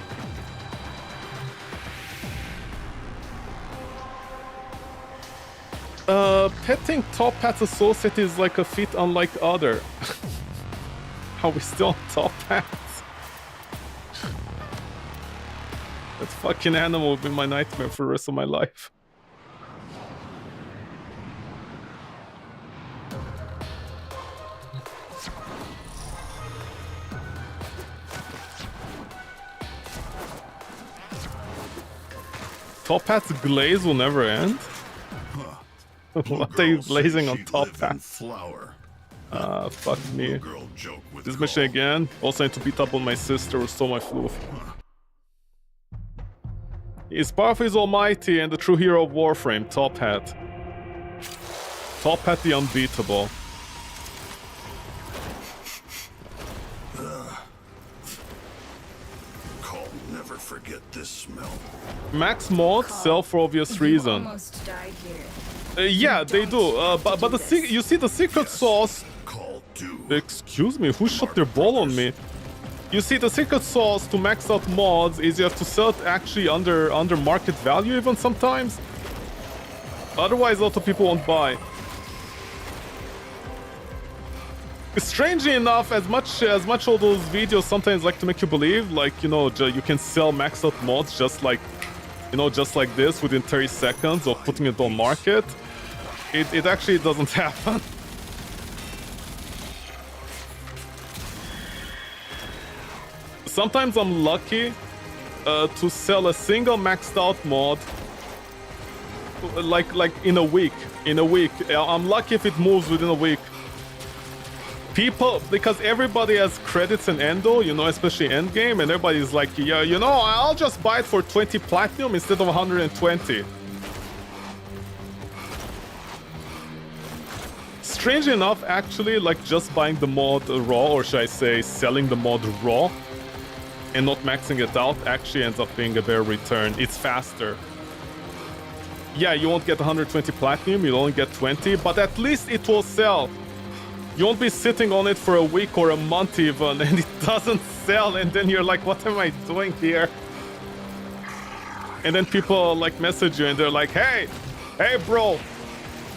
A: Petting top hat associate is like a feat unlike other. Are we still on top hats? That fucking animal will be my nightmare for the rest of my life. Top hat's glaze will never end. What are you glazing on top hat? Fuck me. This mission again. Also need to beat up on my sister who stole my floof. His powerful is almighty and the true hero of Warframe, Top Hat. Top Hat the unbeatable.
I: I'll never forget this smell.
A: Max mods sell for obvious reason.
E: Almost died here.
A: Yeah, they do. But you see the secret sauce. Excuse me, who shot their ball on me? You see, the secret sauce to max out mods is you have to sell it actually under market value even sometimes. Otherwise, a lot of people won't buy. Strangely enough, as much all those videos sometimes like to make you believe, like, you know, you can sell maxed out mods just like, you know, just like this within 30 seconds of putting it on market, it actually doesn't happen. Sometimes I'm lucky to sell a single maxed out mod like in a week. I'm lucky if it moves within a week. People, because everybody has credits in Endo, you know, especially endgame, and everybody's like, yeah, you know, I'll just buy it for 20 platinum instead of 120. strange enough, actually, like just buying the mod raw, or should I say selling the mod raw and not maxing it out, actually ends up being a better return. It's faster. Yeah, you won't get 120 platinum, you'll only get 20, but at least it will sell. You won't be sitting on it for a week or a month even, and it doesn't sell, and then you're like, what am I doing here? And then people like message you and they're like, hey bro,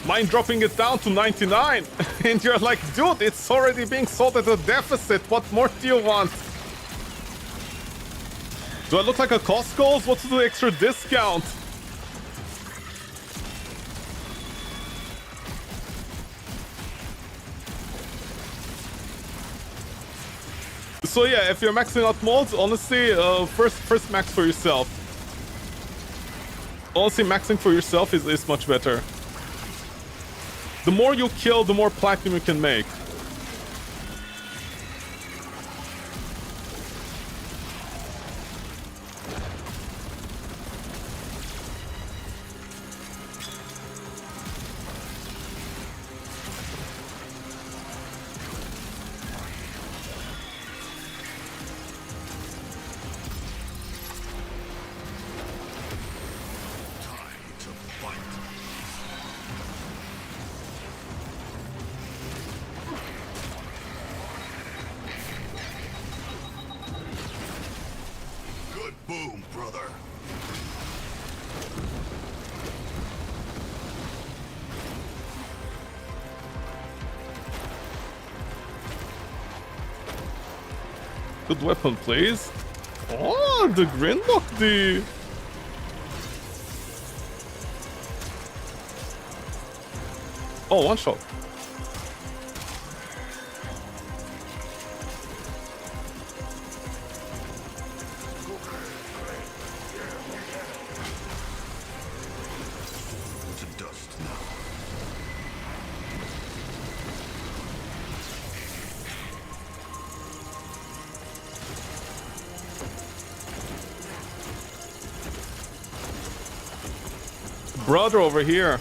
A: mind dropping it down to 99? And you're like, dude, it's already being sold at a deficit. What more do you want? Do I look like a Costco's? What's the extra discount? So yeah, if you're maxing out mods, honestly, first max for yourself. Honestly, maxing for yourself is much better. The more you kill, the more platinum you can make.
I: Good boom, brother.
A: Good weapon, please. Oh, the Grinlock, the... Oh, one shot.
I: To dust now.
A: Brother over here.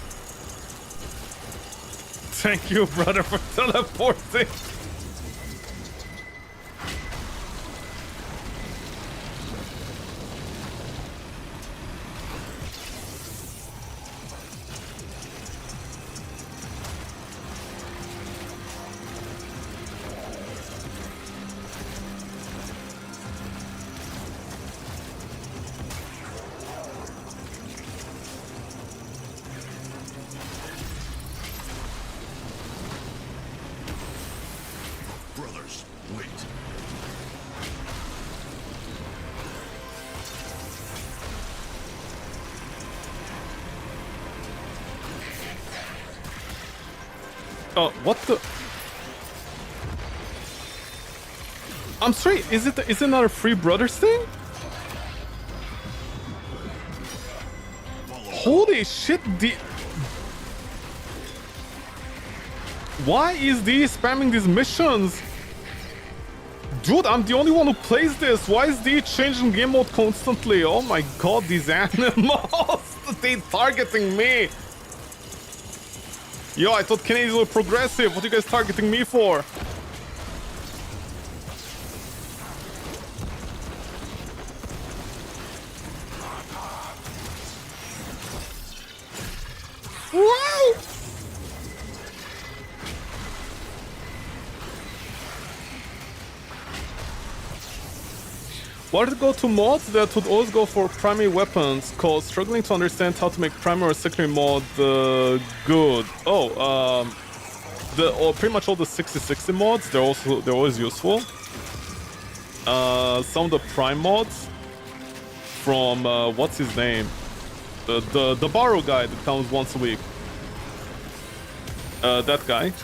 A: Thank you, brother, for teleporting.
I: Brothers, wait.
A: Oh, what the? I'm sorry, is it not a Free Brothers thing? Holy shit, why is D spamming these missions? Dude, I'm the only one who plays this. Why is D changing game mode constantly? Oh my god, these animals! They targeting me! Yo, I thought Canadians were progressive. What are you guys targeting me for? Wow! Why did it go to mods that would always go for primary weapons? Cause struggling to understand how to make primary or secondary mod good. Pretty much all the 60/60 mods, they're always useful. Some of the prime mods from what's his name? The Borrow guy that comes once a week. That guy.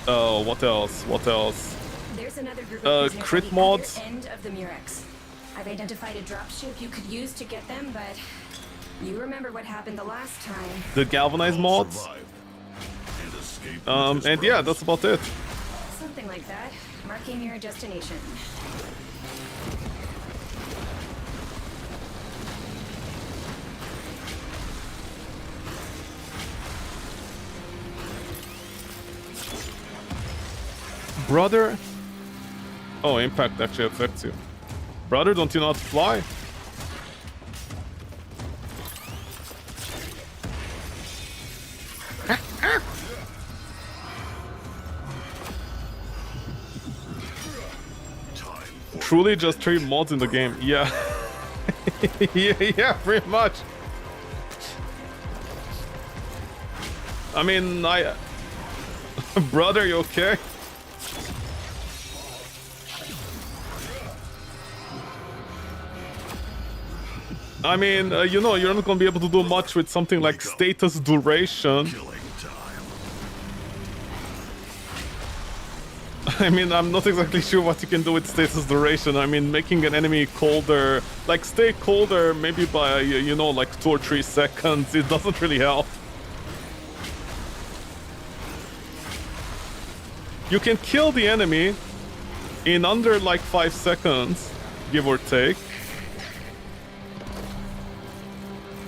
A: What else? What else?
J: There's another group of prisoners
A: crit
J: at the
A: mods.
J: other end of the Murex. I've identified a dropship you could use to get them, but you remember what happened the last time.
A: The galvanized mods. And yeah, that's about it.
J: Something like that. Marking your destination.
A: Brother? Oh, impact actually affects you. Brother, don't you not fly? Truly just 3 mods in the game. Yeah. yeah, pretty much. I mean, brother, you okay? I mean, you know, you're not gonna be able to do much with something like status duration. I mean, I'm not exactly sure what you can do with status duration. I mean, making an enemy colder, like stay colder maybe by, you know, like 2 or 3 seconds, it doesn't really help. You can kill the enemy in under like 5 seconds, give or take.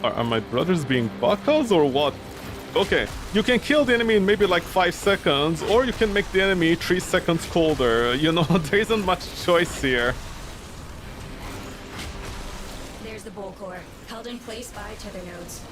A: Are my brothers being bakas or what? Okay, you can kill the enemy in maybe like 5 seconds, or you can make the enemy 3 seconds colder. You know, there isn't much choice here.
J: There's the bowl core, held in place by tether nodes.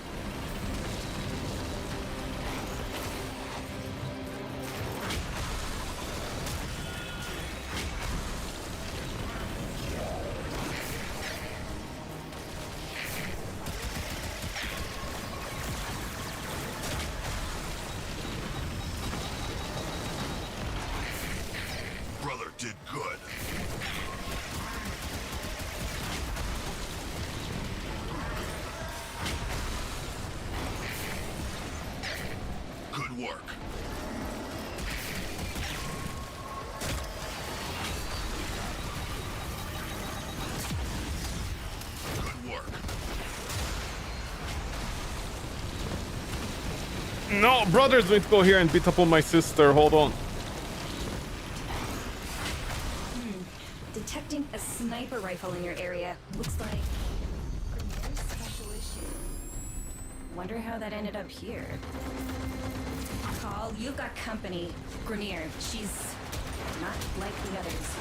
I: Brother did good. Good work. Good work.
A: No, brothers going to go here and beat up on my sister. Hold on.
J: Detecting a sniper rifle in your area. Looks like a very special issue. Wonder how that ended up here. Call, you've got company. Grenier, she's not like the others.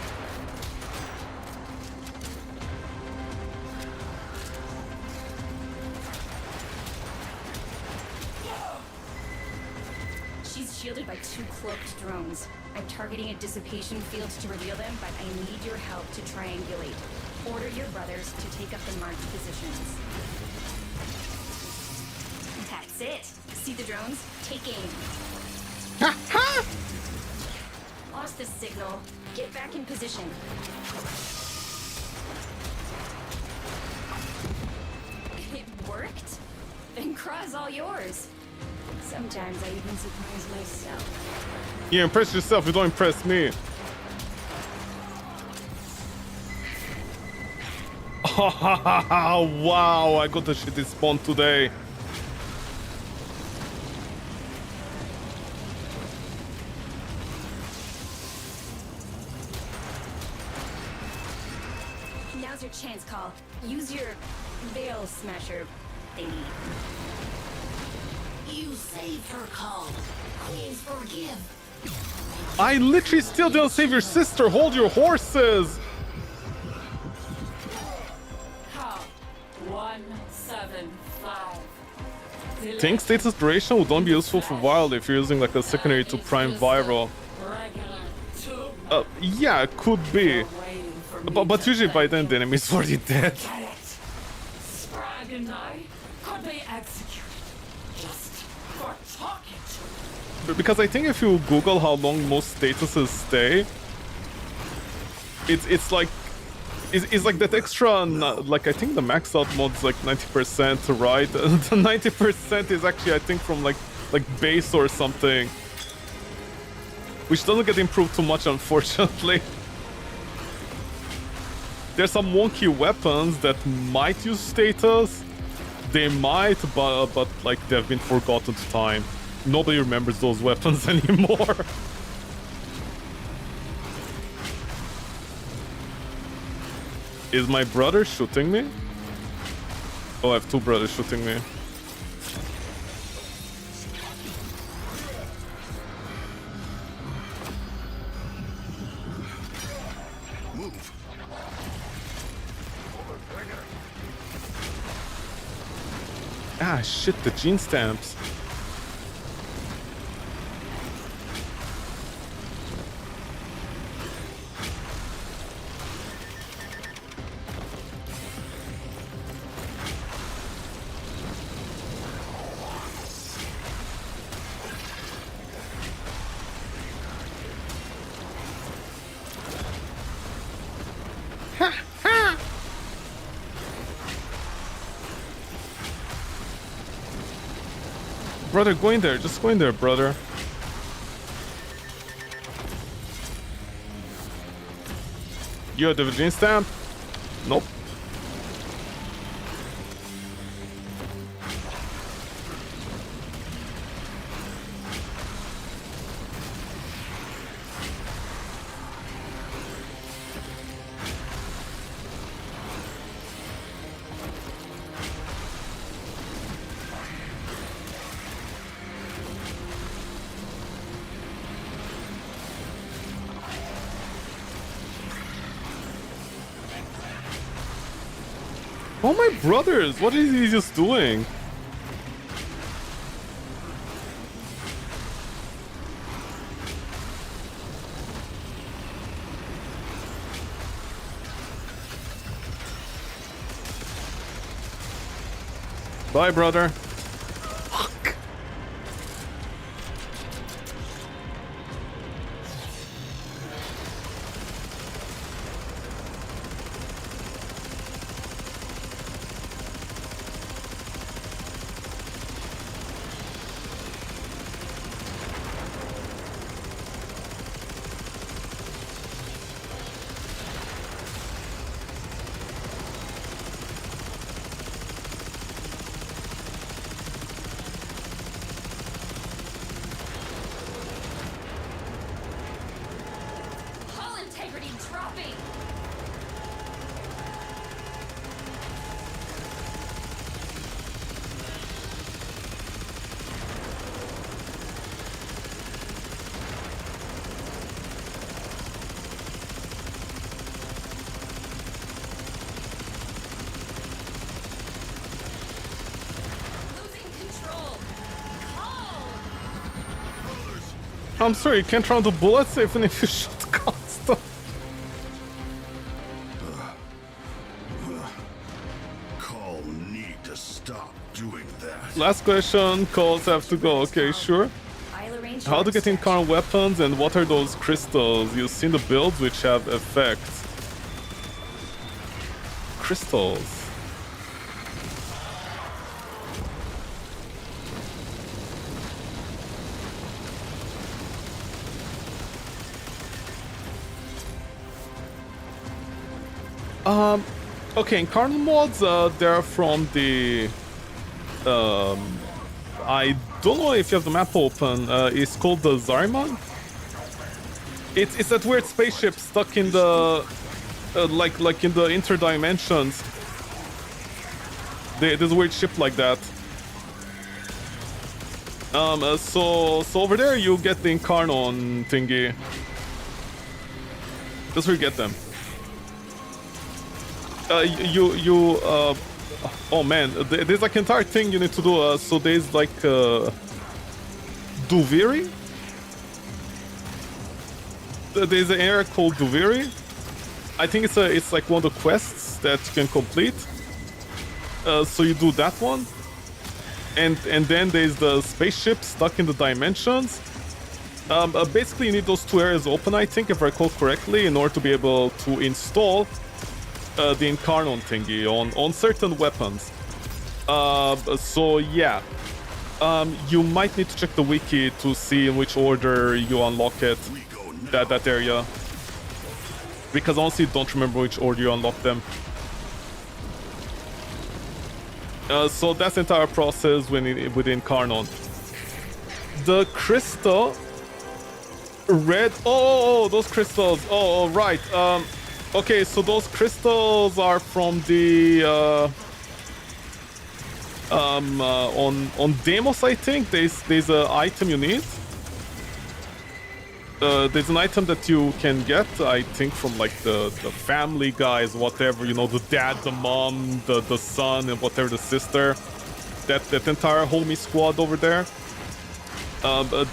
J: She's shielded by 2 cloaked drones. I'm targeting a dissipation field to reveal them, but I need your help to triangulate. Order your brothers to take up the marked positions. That's it. See the drones? Take aim. Lost the signal. Get back in position. It worked? Then Kraw's all yours. Sometimes I even surprise myself.
A: You impress yourself, you don't impress me. Wow, I got a shitty spawn today.
J: Now's your chance, Call. Use your veil smasher thingy.
G: You saved her, Call. Please forgive.
A: I literally still didn't save your sister. Hold your horses.
G: Call 175.
A: Think status duration would only be useful for a while if you're using like a secondary to prime viral. Yeah, it could be. But usually by then the enemy's already dead.
G: Sprague and I could be executed just for talking to me.
A: Because I think if you Google how long most statuses stay, it's like that extra, like I think the max out mod's like 90%, right? The 90% is actually I think from like base or something, which doesn't get improved too much unfortunately. There's some wonky weapons that might use status. They might, but like they've been forgotten to time. Nobody remembers those weapons anymore. Is my brother shooting me? Oh, I have 2 brothers shooting me. Ah, shit, the gene stamps. Brother, go in there. Just go in there, brother. You have the gene stamp? Nope. Oh my brothers, what is he just doing? Bye, brother. Fuck.
J: Hull integrity dropping. Losing control. Hull.
A: I'm sorry, you can't run the bullets even if you shoot constant.
I: Call need to stop doing that.
A: Last question, calls have to go. Okay, sure.
J: I'll arrange
A: How to
J: your
A: get incarnate weapons and what are those crystals? You've seen the builds which have effects. Crystals. Okay, incarnate mods, they're from the... I don't know if you have the map open. It's called the Zariman. It's that weird spaceship stuck in the... like in the interdimensions. There's a weird ship like that. So over there you get the Incarnon thingy. That's where you get them. Oh man, there's like an entire thing you need to do. So there's like Duviri. There's an area called Duviri. I think it's like one of the quests that you can complete. So you do that one, and then there's the spaceship stuck in the dimensions. Basically, you need those two areas open, I think, if I recall correctly, in order to be able to install the Incarnon thingy on certain weapons. So yeah, you might need to check the wiki to see in which order you unlock it, that area, because honestly don't remember which order you unlock them. So that's the entire process within Incarnon. The crystal red, oh those crystals, oh right. Okay, so those crystals are from the on Demos, I think. There's an item you need. There's an item that you can get, I think, from like the family guys, whatever, you know, the dad, the mom, the son, and whatever, the sister. that entire homie squad over there.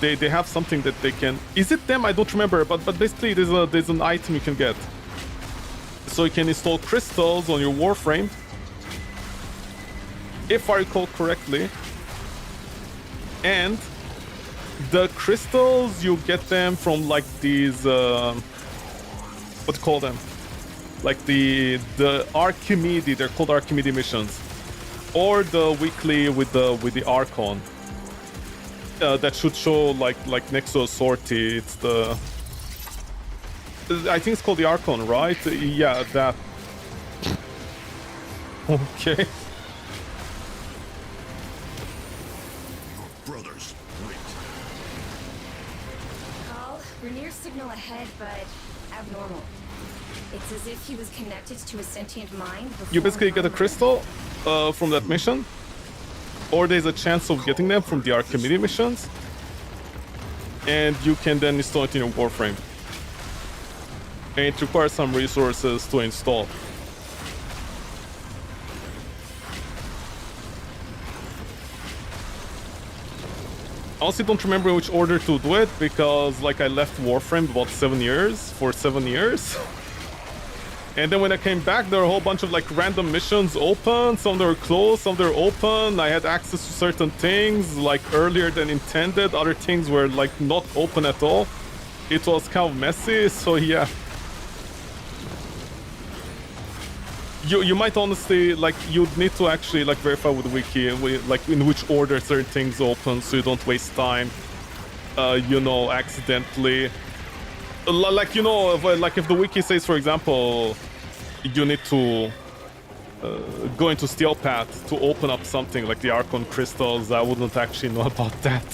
A: They have something that they can. Is it them? I don't remember. But basically, there's an item you can get. So you can install crystals on your Warframe, if I recall correctly. And the crystals, you get them from like these what do you call them? Like the Archimedes, they're called Archimedes missions. Or the weekly with the Archon. That should show like next to a sortie. It's the, I think it's called the Archon, right? Yeah, that. Okay.
I: Brothers, wait.
J: Call, Rainier's signal ahead, but abnormal. It's as if he was connected to a sentient mind before.
A: You basically get a crystal from that mission. Or there's a chance of getting them from the Archimedes missions. And you can then install it in your Warframe. And it requires some resources to install. I also don't remember which order to do it, because like I left Warframe about 7 years, for 7 years. And then when I came back, there were a whole bunch of like random missions open, some that were closed, some that were open. I had access to certain things like earlier than intended, other things were like not open at all. It was kind of messy, so yeah. You might honestly, like, you'd need to actually like verify with the wiki, like in which order certain things open, so you don't waste time, you know, accidentally. Like, you know, like if the wiki says, for example, you need to go into Steel Path to open up something like the Archon crystals, I wouldn't actually know about that.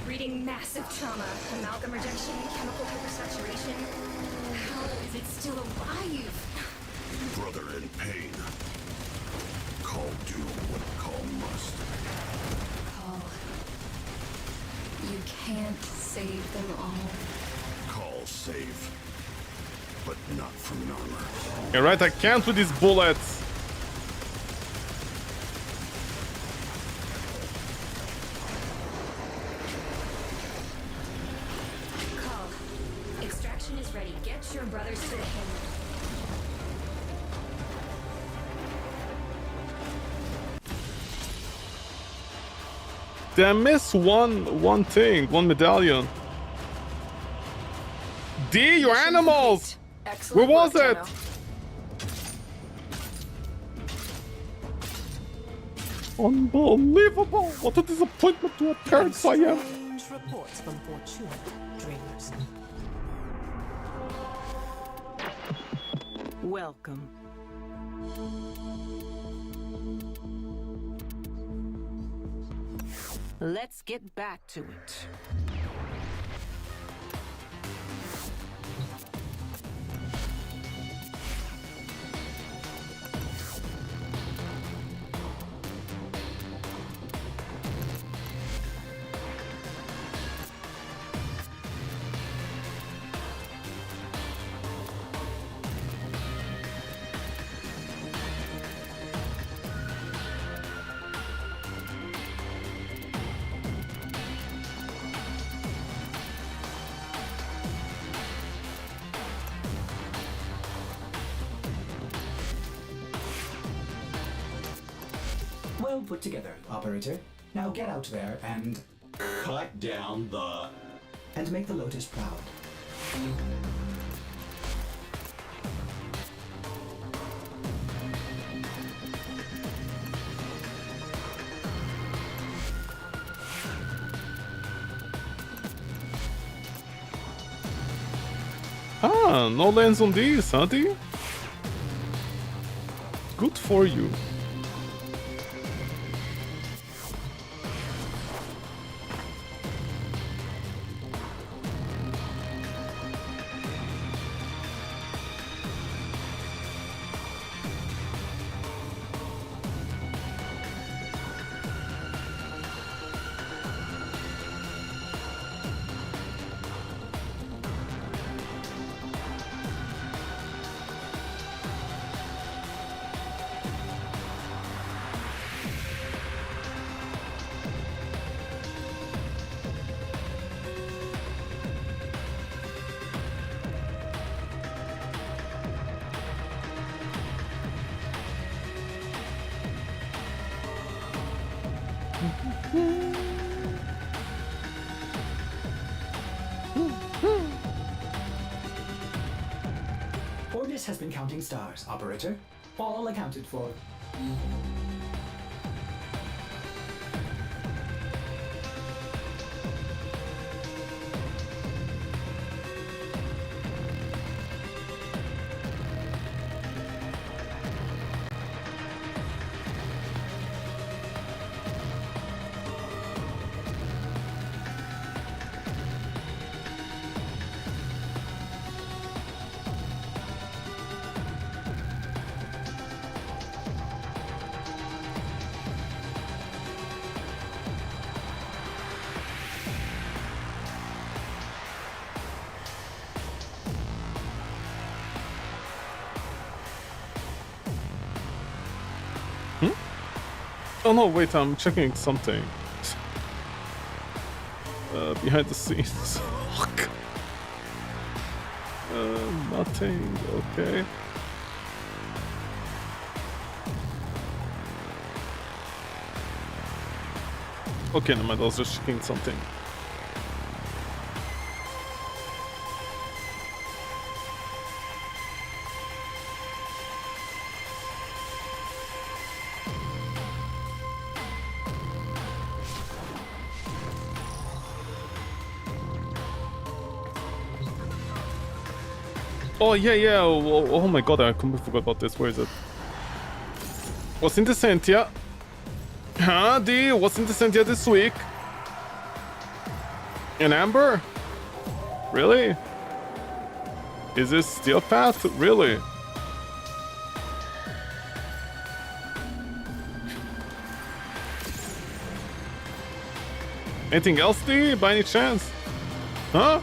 J: Reading massive trauma, amalgam rejection, chemical hypersaturation. How is it still alive?
I: Brother in pain. Call do what call must.
J: Call. You can't save them all.
I: Call save. But not from armor.
A: You're right, I can't with these bullets.
J: Call. Extraction is ready. Get your brothers to the hangar.
A: Did I miss one thing, one medallion? D, your animals! Where was it? Unbelievable! What a disappointment to our parents I am.
H: Strange reports from Fortuna dreamers. Welcome. Let's get back to it.
K: Well put together, operator. Now get out there and
I: Cut down the...
K: and make the Lotus proud.
A: Ah, no lens on these, huh, D? Good for you.
K: Ordis has been counting stars, operator. All accounted for.
A: Oh no, wait, I'm checking something. Behind the scenes. Fuck. Nothing, okay. Okay, no mind, I was just checking something. Oh yeah. Oh my god, I completely forgot about this. Where is it? What's in the Sentia? Huh, D? What's in the Sentia this week? An Amber? Really? Is this Steel Path? Really? Anything else, D? By any chance? Huh?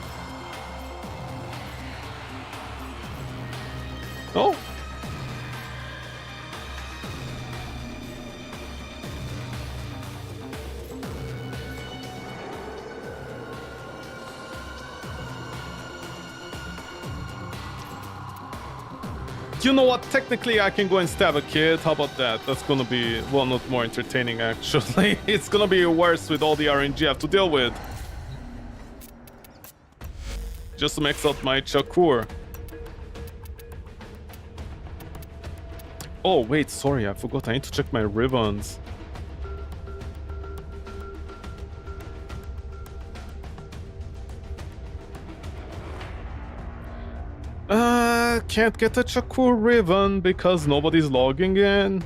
A: Oh. You know what? Technically, I can go and stab a kid. How about that? That's gonna be, well, not more entertaining, actually. It's gonna be worse with all the RNG I have to deal with. Just to max out my Chakur. Oh, wait, sorry, I forgot. I need to check my ribbons. Can't get a Chakur ribbon because nobody's logging in.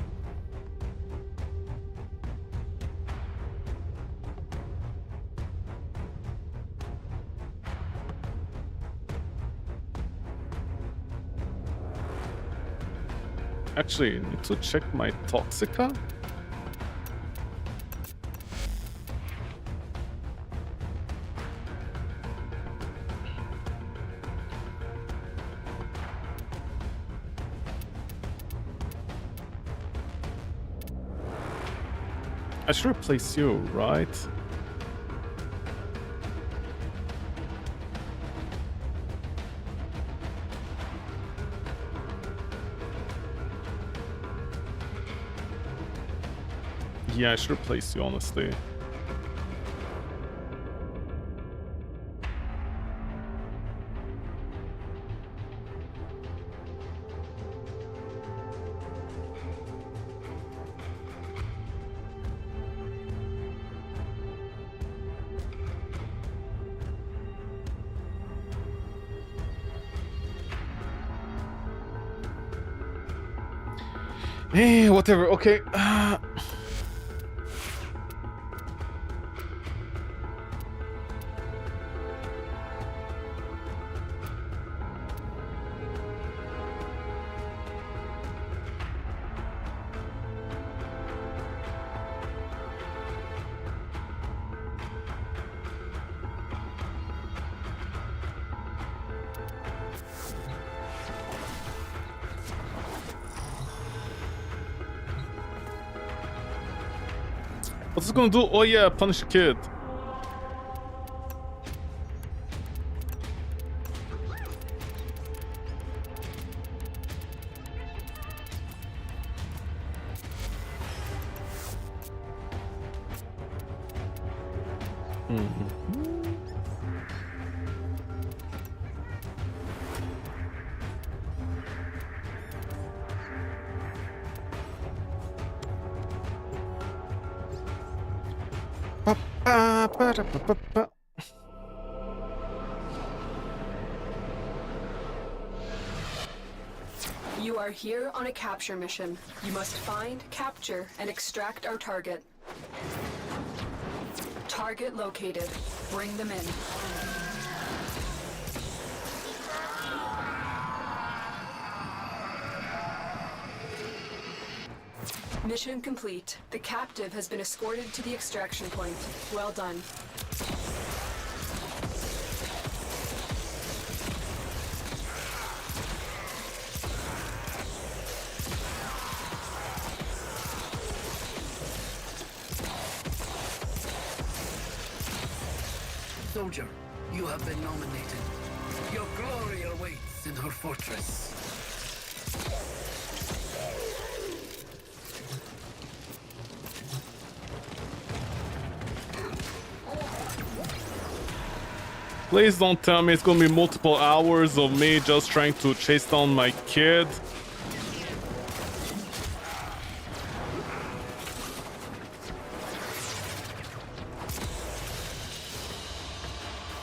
A: Actually, I need to check my Toxica. I should replace you, right? Yeah, I should replace you, honestly. Hey, whatever, okay. What's it gonna do? Oh yeah, punish a kid. Ba-ba-ba-da-ba-ba-ba.
L: You are here on a capture mission. You must find, capture, and extract our target. Target located. Bring them in. Mission complete. The captive has been escorted to the extraction point. Well done.
B: Soldier, you have been nominated. Your glory awaits in her fortress.
A: Please don't tell me it's gonna be multiple hours of me just trying to chase down my kid.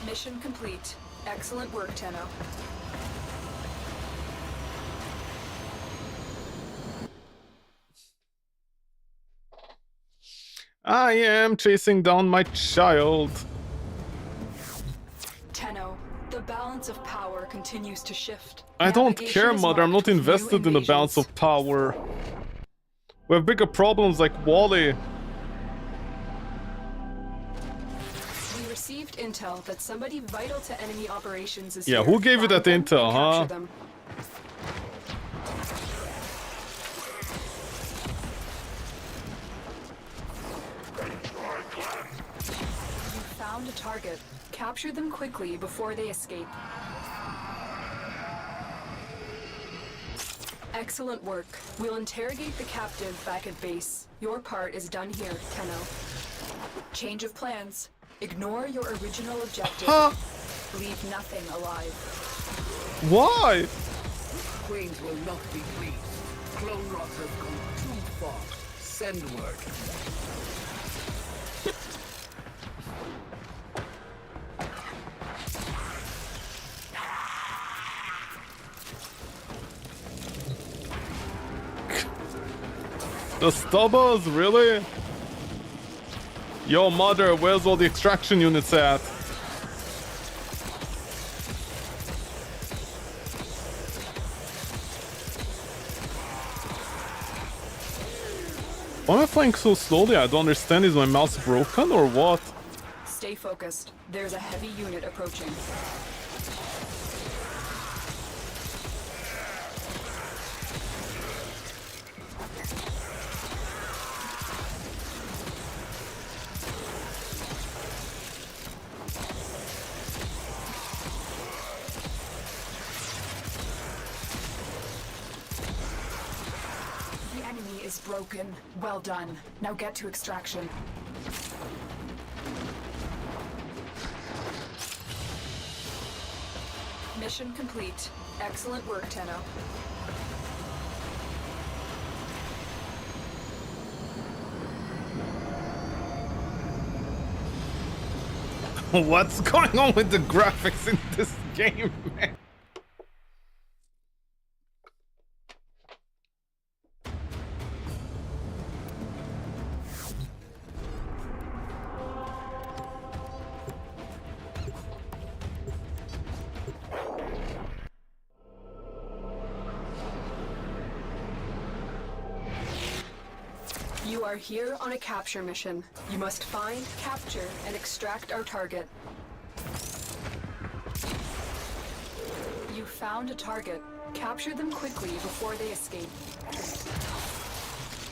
L: Mission complete. Excellent work, Tenno.
A: I am chasing down my child.
L: Tenno, the balance of power continues to shift.
A: I don't
L: Navigation
A: care,
L: is
A: Mother. I'm
L: marked
A: not
L: with new
A: invested in the balance
L: invasions.
A: of power. We have bigger problems like Wally.
L: We received intel that somebody vital to enemy operations is
A: Yeah,
L: here.
A: who gave you
L: Find
A: that
L: them
A: intel,
L: and
A: huh?
L: capture them. You found a target. Capture them quickly before they escape. Excellent work. We'll interrogate the captive back at base. Your part is done here, Tenno. Change of plans. Ignore your original objective.
A: Huh?
L: Leave nothing alive.
A: Why?
B: Queens will not be pleased. Clone Rock has gone too far. Send word.
A: The Stubbers, really? Yo, Mother, where's all the extraction units at? Why am I playing so slowly? I don't understand. Is my mouse broken or what?
L: Stay focused. There's a heavy unit approaching. The enemy is broken. Well done. Now get to extraction. Mission complete. Excellent work, Tenno.
A: What's going on with the graphics in this game, man?
L: You are here on a capture mission. You must find, capture, and extract our target. You found a target. Capture them quickly before they escape.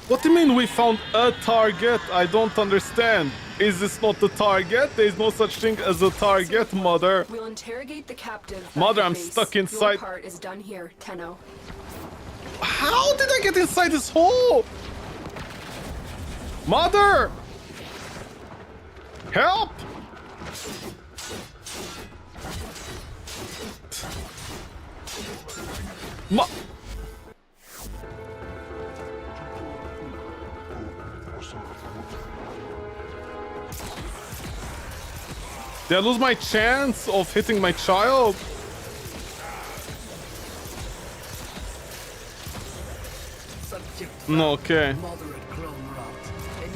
A: What do you mean we found a target? I don't understand. Is this not the target? There's no such thing as a target, Mother.
L: We'll interrogate the captive. back
A: Mother,
L: at
A: I'm
L: base.
A: stuck
L: Your
A: inside.
L: part is done here, Tenno.
A: How did I get inside this hole? Mother! Help! Ma Did I lose my chance of hitting my child? No, okay.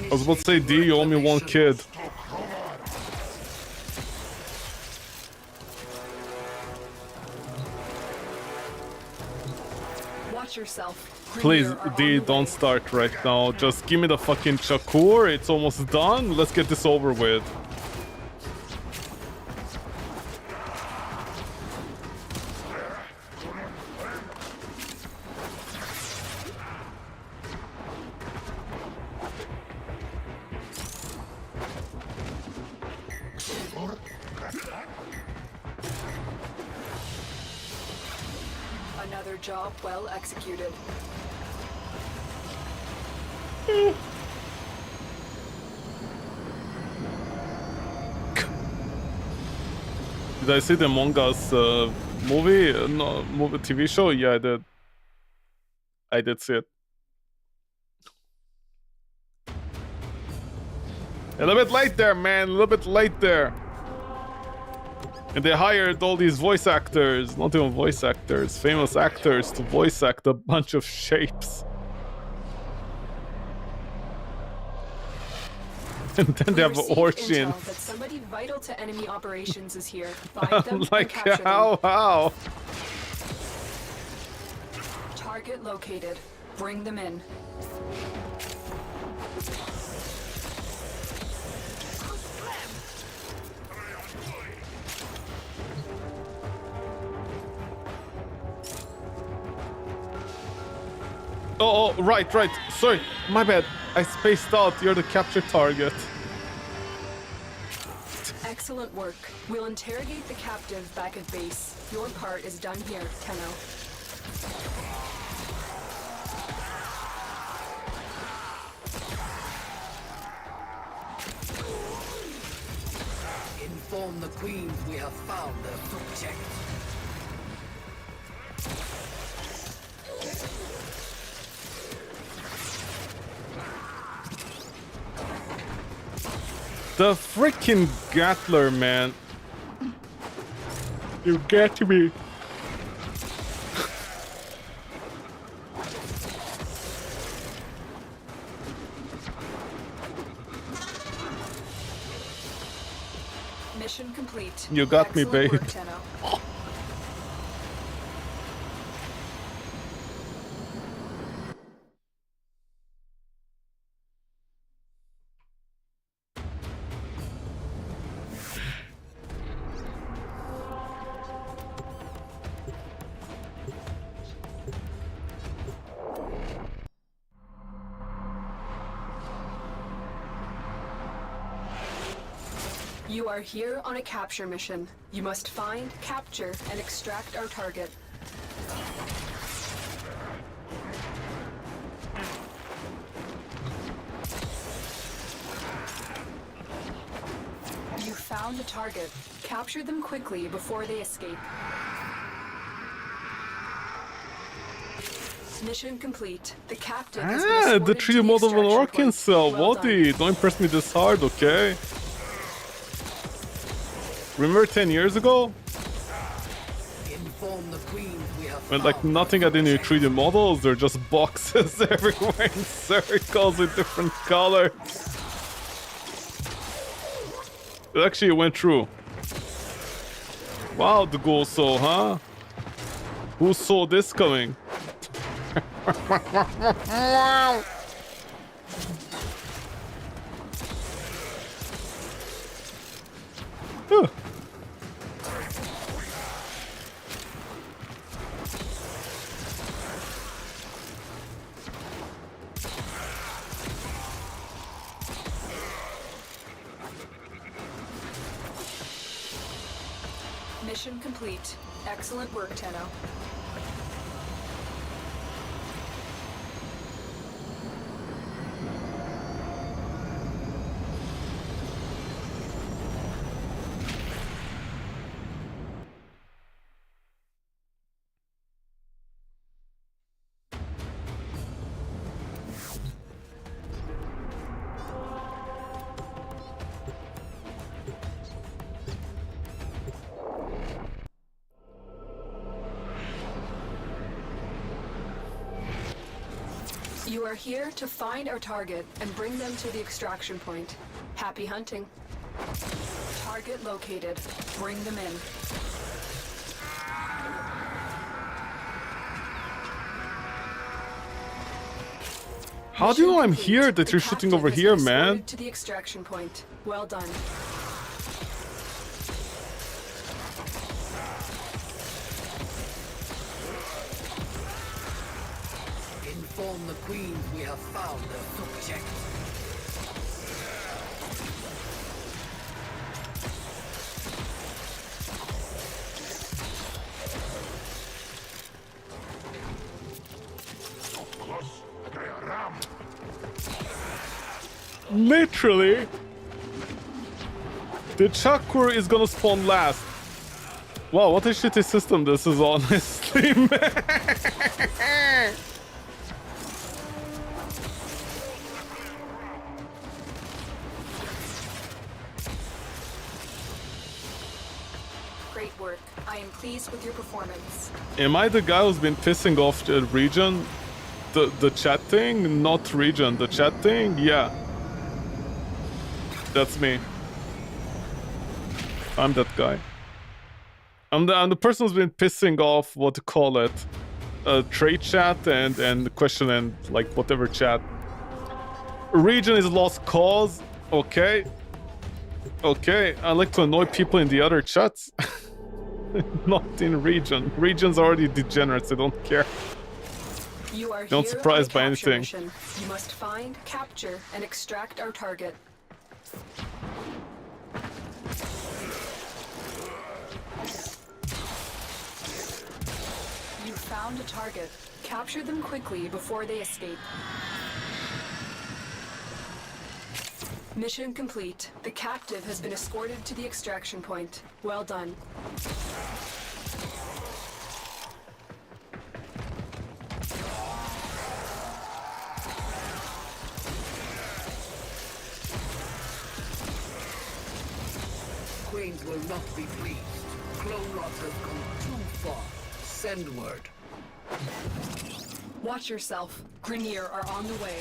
A: I was about to say, D, you owe me one kid.
L: Watch yourself.
A: Please, D, don't start right now. Just give me the fucking Shakur. It's almost done. Let's get this over with.
L: Another job well executed.
A: Did I see the Among Us movie? No, movie TV show? Yeah, I did. I did see it. A little bit late there, man. A little bit late there. And they hired all these voice actors, not even voice actors, famous actors to voice act a bunch of shapes. And then they have origins.
L: That somebody vital to enemy operations is here. Find them
A: Like,
L: and capture
A: how?
L: them. Target located. Bring them in.
A: Oh, right. Sorry, my bad. I spaced out. You're the capture target.
L: Excellent work. We'll interrogate the captive back at base. Your part is done here, Tenno.
B: Inform the queens we have found their subject.
A: The freaking Gatler, man. You get me.
L: Mission complete.
A: You got me,
L: Excellent
A: babe.
L: work, Tenno. You are here on a capture mission. You must find, capture, and extract our target. You found the target. Capture them quickly before they escape. Mission complete. The captive has been
A: The
L: escorted
A: 3D
L: to
A: model of an
L: extraction
A: Orkin
L: point.
A: cell.
L: Well
A: Wadi,
L: done.
A: don't impress me this hard, okay? Remember 10 years ago?
B: Inform the queens we have
A: When like nothing had any 3D models, they're just boxes everywhere in circles with different colors. It actually went through. Wow, the goal saw, huh? Who saw this coming? Huh.
L: Mission complete. Excellent work, Tenno. You are here to find our target and bring them to the extraction point. Happy hunting. Target located. Bring them in.
A: How do you know I'm here that you're shooting over here, man?
L: To the extraction point. Well done.
B: Inform the queens we have found their subject.
A: Literally, the Chakur is gonna spawn last. Wow, what a shitty system this is, honestly, man.
L: Great work. I am pleased with your performance.
A: Am I the guy who's been pissing off the region? The chat thing? Not region, the chat thing? Yeah. That's me. I'm that guy. I'm the person who's been pissing off, what to call it, trade chat and question and like whatever chat. Region is lost cause. Okay. Okay. I like to annoy people in the other chats. Not in region. Region's already degenerates. I don't care.
L: You are
A: Don't
L: here
A: surprised
L: on
A: by
L: a capture
A: anything.
L: mission. You must find, capture, and extract our target. You found a target. Capture them quickly before they escape. Mission complete. The captive has been escorted to the extraction point. Well done.
B: Queens will not be pleased. Clone Rots have come too far. Send word.
L: Watch yourself. Grenier are on the way.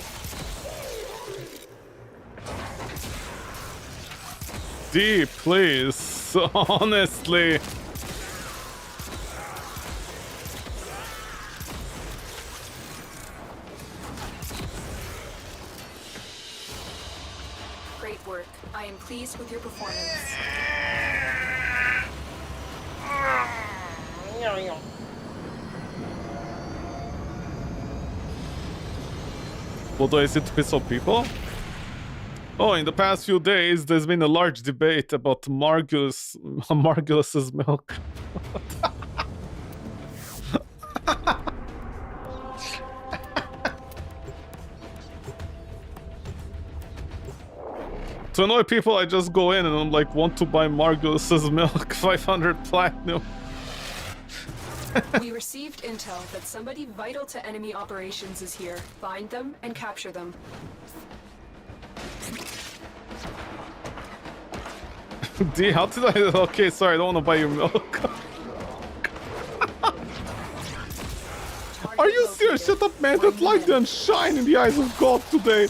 A: D, please. Honestly.
L: Great work. I am pleased with your performance.
A: What do I say to piss off people? Oh, in the past few days, there's been a large debate about Margulis's milk. To annoy people, I just go in and I'm like, want to buy Margulis's milk, 500 platinum.
L: We received intel that somebody vital to enemy operations is here. Find them and capture them.
A: D, how did I... Okay, sorry, I don't want to buy your milk. Are you serious? Shut up, man. That light didn't shine in the eyes of God today.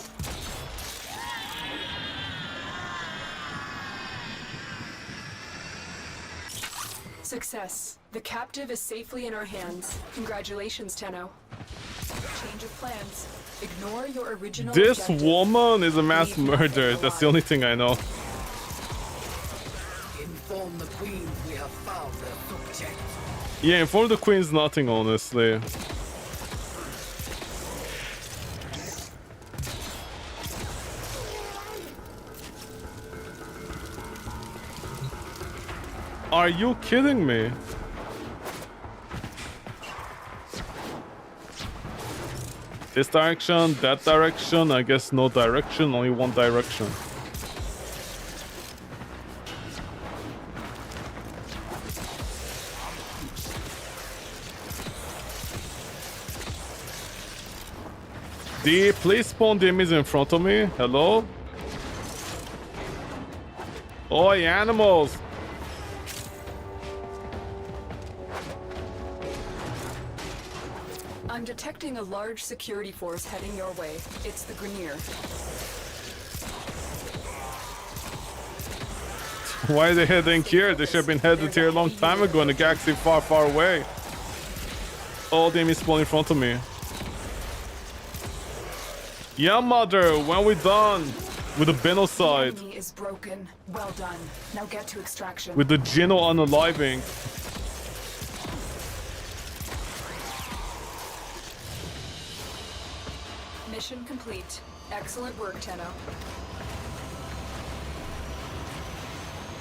L: Success. The captive is safely in our hands. Congratulations, Tenno. Change of plans. Ignore your original
A: This
L: objective.
A: woman is a mass murderer. That's the only thing I know.
B: Inform the queens we have found their subject.
A: Yeah, inform the queen's nothing, honestly. Are you kidding me? This direction, that direction, I guess no direction, only one direction. D, please spawn the enemies in front of me. Hello? Oi, animals!
L: I'm detecting a large security force heading your way. It's the Grenier.
A: Why are they heading here? They should have been headed here a long time ago in a galaxy far, far away. Oh, the enemy spawned in front of me. Yeah, mother, when we done with the Benocide?
L: The enemy is broken. Well done. Now get to extraction.
A: With the Geno unaliving.
L: Mission complete. Excellent work, Tenno.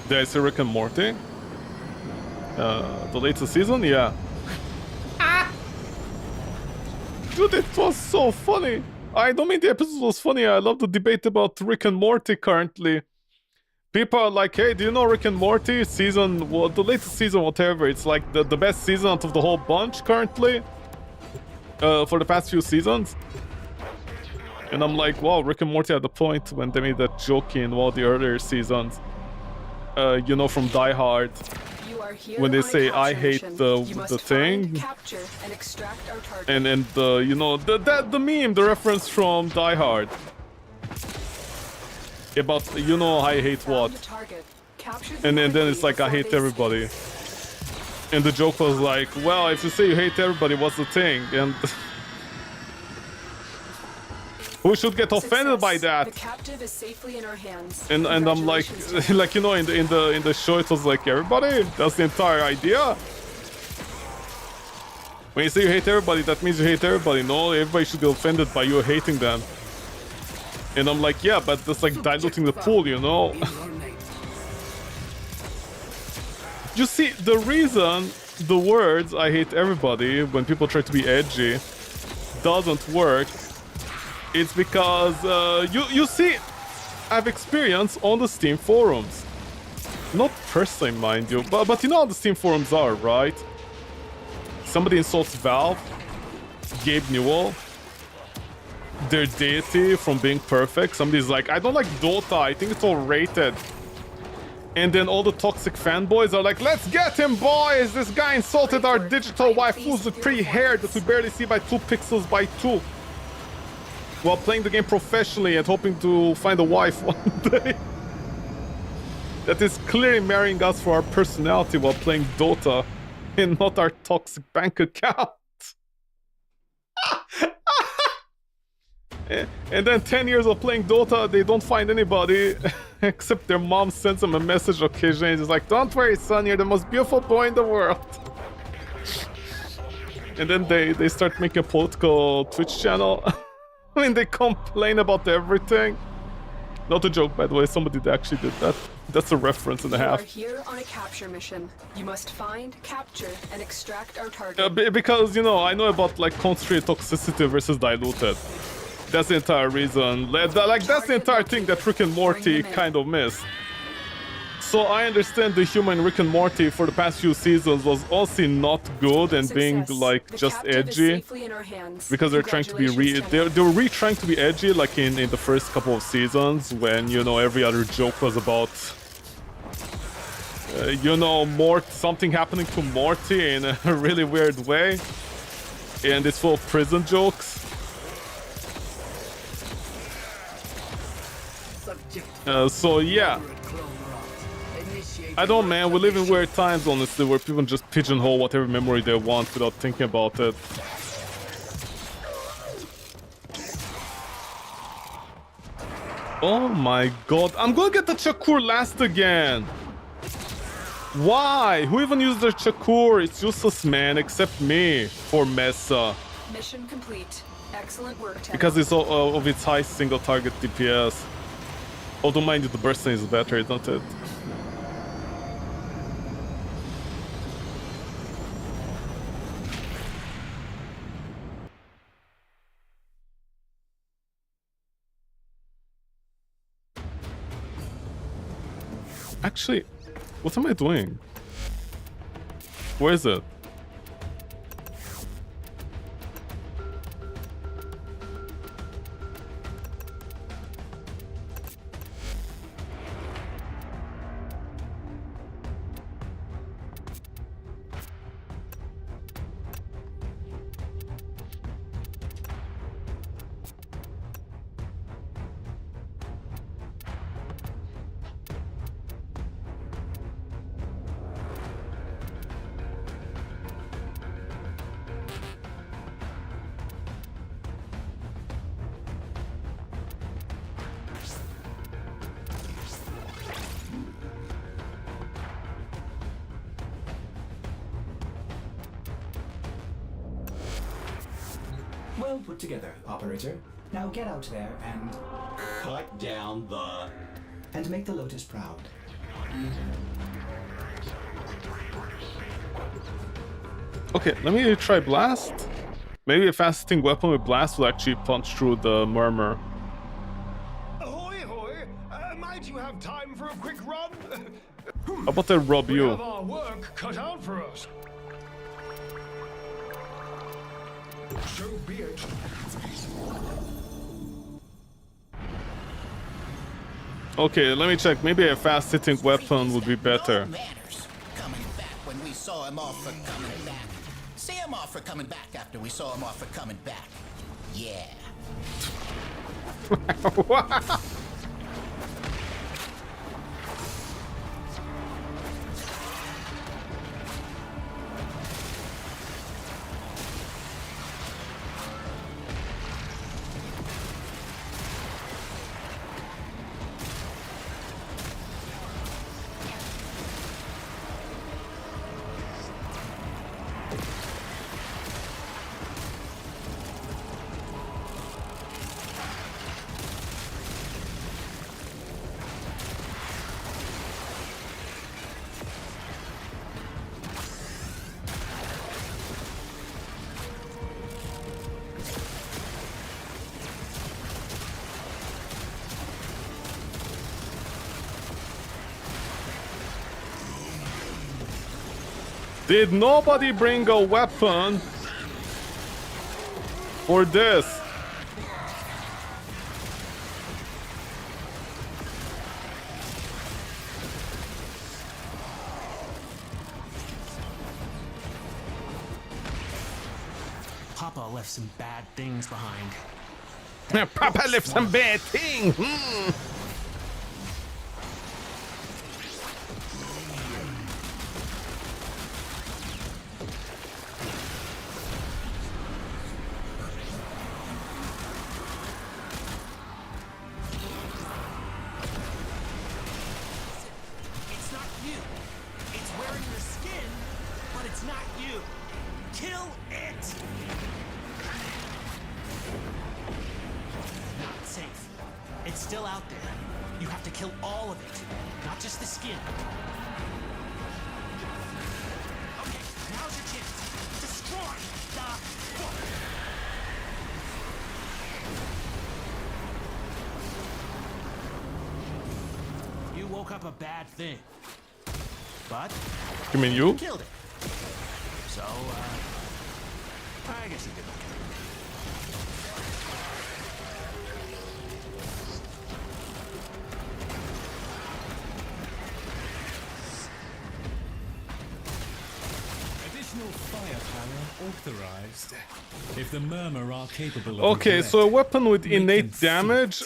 A: Did I see Rick and Morty? The latest season? Yeah. Dude, it was so funny. I don't mean the episode was funny. I love the debate about Rick and Morty currently. People are like, hey, do you know Rick and Morty season, well, the latest season, whatever. It's like the best season out of the whole bunch currently. For the past few seasons. And I'm like, wow, Rick and Morty had a point when they made that joke in one of the earlier seasons. You know, from Die Hard. When they say, I hate the thing. And you know, the meme, the reference from Die Hard. About, you know, I hate what. And then it's like, I hate everybody. And the joke was like, well, if you say you hate everybody, what's the thing? And who should get offended by that?
L: The captive is safely in our hands.
A: And I'm like, like, you know, in the show it was like, everybody? That's the entire idea. When you say you hate everybody, that means you hate everybody. No, everybody should get offended by you hating them. And I'm like, yeah, but that's like diluting the pool, you know? You see, the reason the words I hate everybody when people try to be edgy doesn't work, it's because you see, I've experienced on the Steam forums. Not personally, mind you, but you know how the Steam forums are, right? Somebody insults Valve, Gabe Newell, their deity from being perfect. Somebody's like, I don't like Dota, I think it's overrated. And then all the toxic fanboys are like, let's get him, boys! This guy insulted our digital waifus with pretty hair that we barely see by 2 pixels by 2. While playing the game professionally and hoping to find a wife one day. That is clearly marrying us for our personality while playing Dota and not our toxic bank account. And then 10 years of playing Dota, they don't find anybody except their mom sends them a message occasionally. It's like, don't worry, son, you're the most beautiful boy in the world. And then they start making a political Twitch channel. I mean, they complain about everything. Not a joke, by the way. Somebody actually did that. That's a reference and a half.
L: You are here on a capture mission. You must find, capture, and extract our target.
A: Because, you know, I know about, like, concentrated toxicity versus diluted. That's the entire reason. Like, that's the entire thing that Rick and Morty kind of missed. So I understand the human Rick and Morty for the past few seasons was also not good and being like just edgy because they're trying to be they were trying to be edgy like in the first couple of seasons when, you know, every other joke was about you know, something happening to Morty in a really weird way, and it's full of prison jokes. So yeah, I don't, man, we live in weird times, honestly, where people just pigeonhole whatever memory they want without thinking about it. Oh my god, I'm gonna get the Chakur last again! Why? Who even used the Chakur? It's useless, man, except me, for Mesa.
L: Mission complete. Excellent work, Tenno.
A: Because it's of its high single target DPS. Although, mind you, the bursting is better, isn't it? Actually, what am I doing? Where is it?
K: Well put together, operator. Now get out there and...
F: Cut down the...
K: and make the Lotus proud.
A: Okay, let me try Blast. Maybe a fast-hitting weapon with Blast will actually punch through the Murmur.
M: Ahoy, ahoy! Might you have time for a quick run?
A: How about I rob
M: We
A: you?
M: have our work cut out for us. So be it.
A: Okay, let me check. Maybe a fast-hitting weapon would be better.
N: Manners. Coming back when we saw him off for coming back. See him off for coming back after we saw him off for coming back. Yeah.
A: Did nobody bring a weapon for this?
O: Papa left some bad things behind.
A: Papa left some bad things.
O: It's not you. It's wearing your skin, but it's not you. Kill it! Not safe. It's still out there. You have to kill all of it, not just the skin. Okay, now's your chance. Destroy the book! You woke up a bad thing. But
A: You mean you?
O: killed it. So, I guess you did okay.
C: Additional firepower authorized. If the Murmur are capable of
A: Okay, so a weapon with innate damage.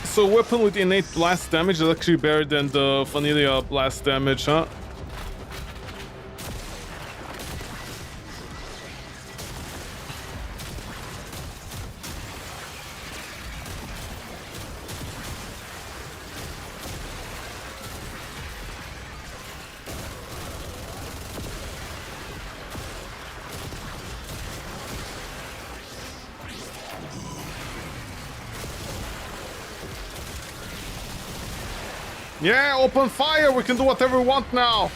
A: So a weapon with innate blast damage is actually better than the vanilla blast damage, huh? Yeah, open fire! We can do whatever we want now!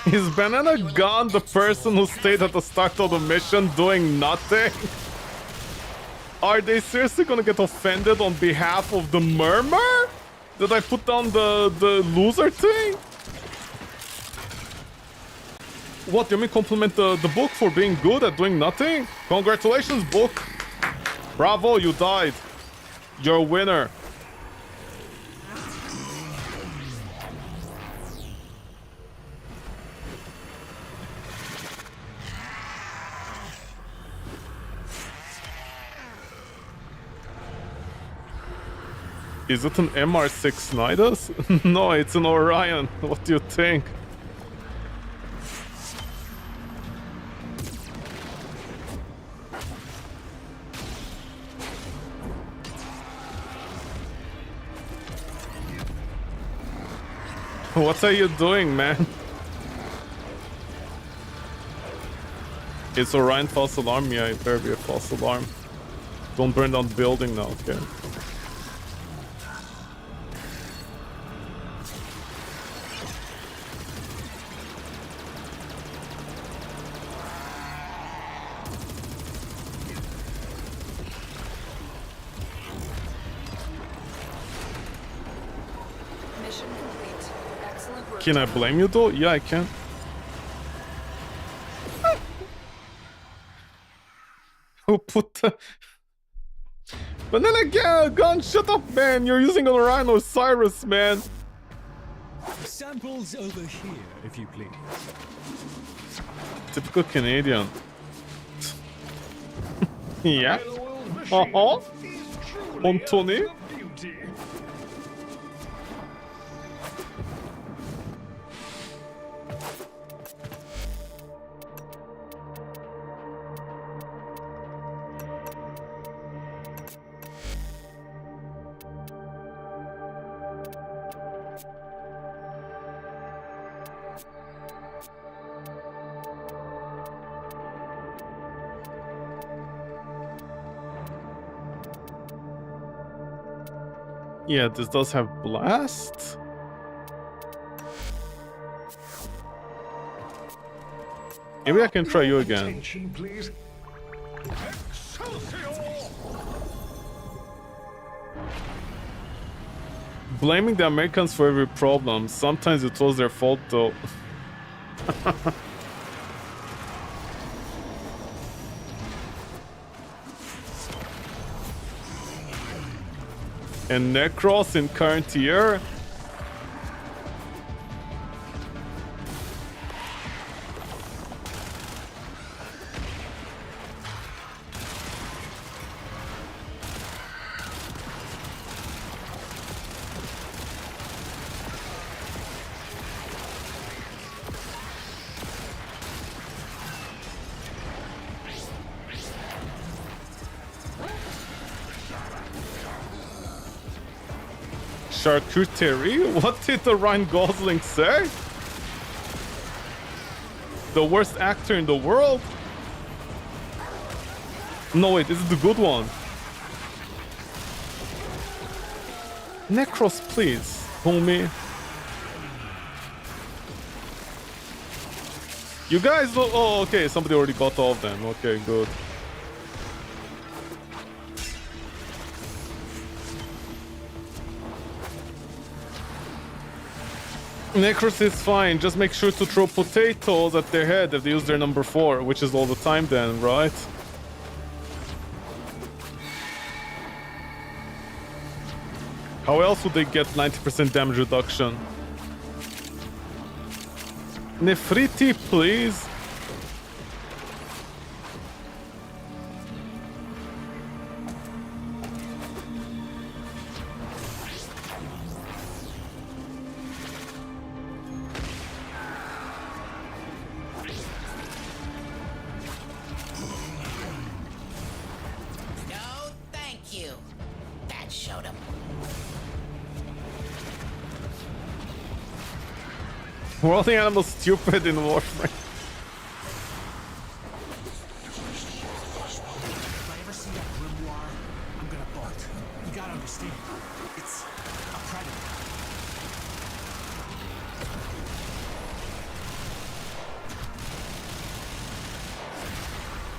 A: Is Banana Gun the person who stayed at the start of the mission doing nothing? Are they seriously gonna get offended on behalf of the Murmur? Did I put down the loser thing? What, you mean compliment the book for being good at doing nothing? Congratulations, book! Bravo, you died. You're a winner. Is it an MR6 Nidus? No, it's an Orion. What do you think? What are you doing, man? It's Orion false alarm? Yeah, it better be a false alarm. Don't burn down the building now, okay.
L: Mission complete. Excellent work.
A: Can I blame you though? Yeah, I can. Who put the... But then again, gun, shut up, man! You're using an Orion Osiris, man!
C: Samples over here, if you please.
A: Typical Canadian. Yeah. Anthony? Yeah, this does have blast. Maybe I can try you again.
M: Attention, please.
A: Blaming the Americans for every problem. Sometimes it was their fault though. And Necros in current year. Charcuterie? What did the Ryan Gosling say? The worst actor in the world? No, wait, this is the good one. Necros, please, homie. You guys don't... Oh, okay, somebody already got all of them. Okay, good. Necros is fine, just make sure to throw potatoes at their head if they use their number 4, which is all the time then, right? How else would they get 90% damage reduction? Nefriti, please! We're all the animals stupid in Warframe.
O: If I ever see that grimoire, I'm gonna bolt. You gotta understand, it's a predator.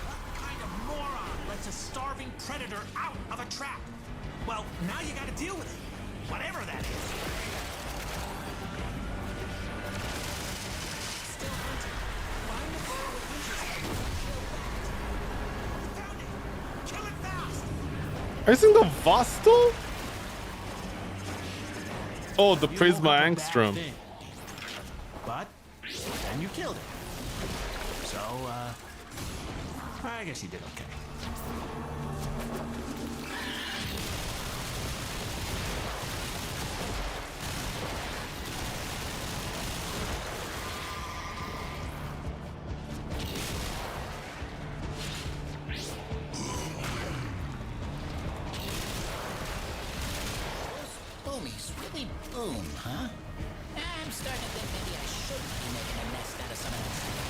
O: What kind of moron lets a starving predator out of a trap? Well, now you gotta deal with it, whatever that is.
A: Isn't the Vostel? Oh, the Prisma Angstrom.
O: But then you killed it. So, I guess you did okay.
N: huh? I'm starting to think maybe I shouldn't be making a nest out of some of that stuff.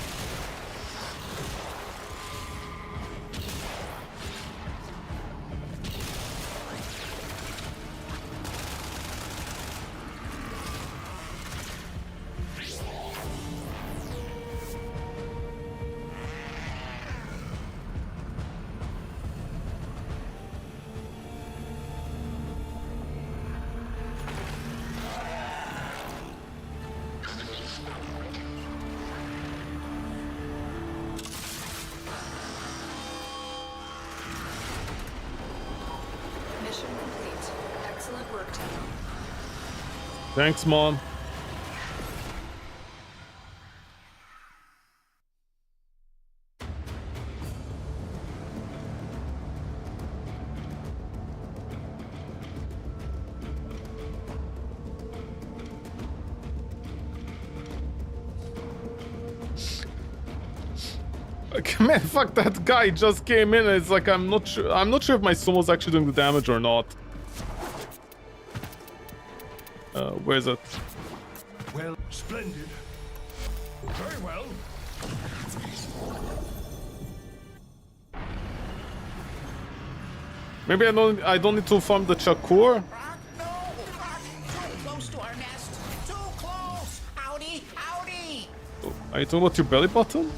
L: Mission complete. Excellent work, Tenno.
A: Thanks, Mom. Man, fuck, that guy just came in and it's like I'm not sure if my summo's actually doing the damage or not. Where is it?
M: Well, splendid. Very well.
A: Maybe I don't need to farm the Chakur.
N: Too close to our nest. Too close. Howdy, howdy.
A: Are you talking about your belly button?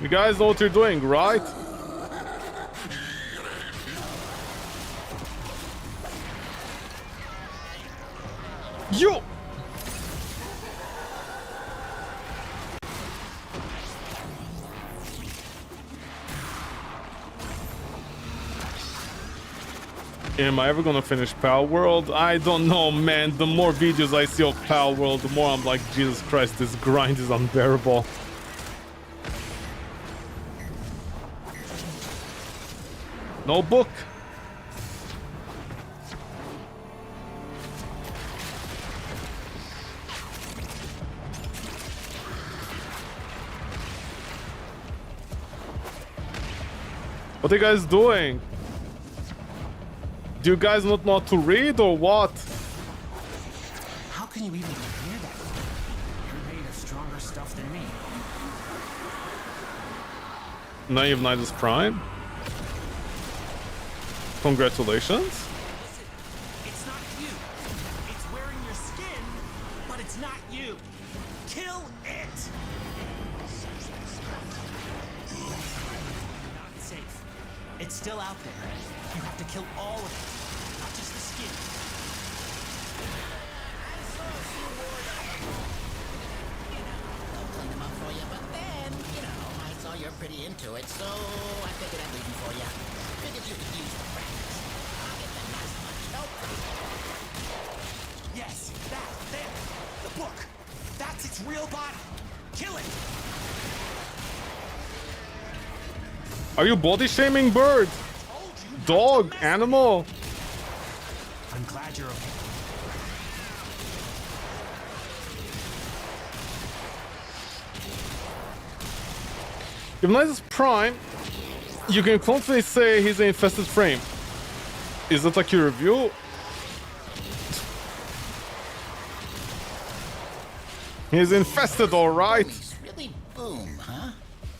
A: You guys know what you're doing, right? Yo! Am I ever gonna finish Pal World? I don't know, man. The more videos I see of Pal World, the more I'm like, Jesus Christ, this grind is unbearable. No book. What are you guys doing? Do you guys not know how to read or what?
O: How can you even hear that? You're made of stronger stuff than me.
A: Now you have Nidus Prime. Congratulations.
O: It's not you. It's wearing your skin, but it's not you. Kill it. Not safe. It's still out there. You have to kill all of it, not just the skin.
N: I'll clean them up for you, but then, I saw you're pretty into it, so I figured I'd leave them for you. Figured you could use the practice. I'll get them as much help.
O: Yes, that, there. The book. That's its real body. Kill it.
A: Are you body shaming, bird? Dog, animal?
O: I'm glad you're okay.
A: If Nidus Prime, you can confidently say he's an infested frame. Is that like your review? He's infested, alright.
N: Really boom, huh?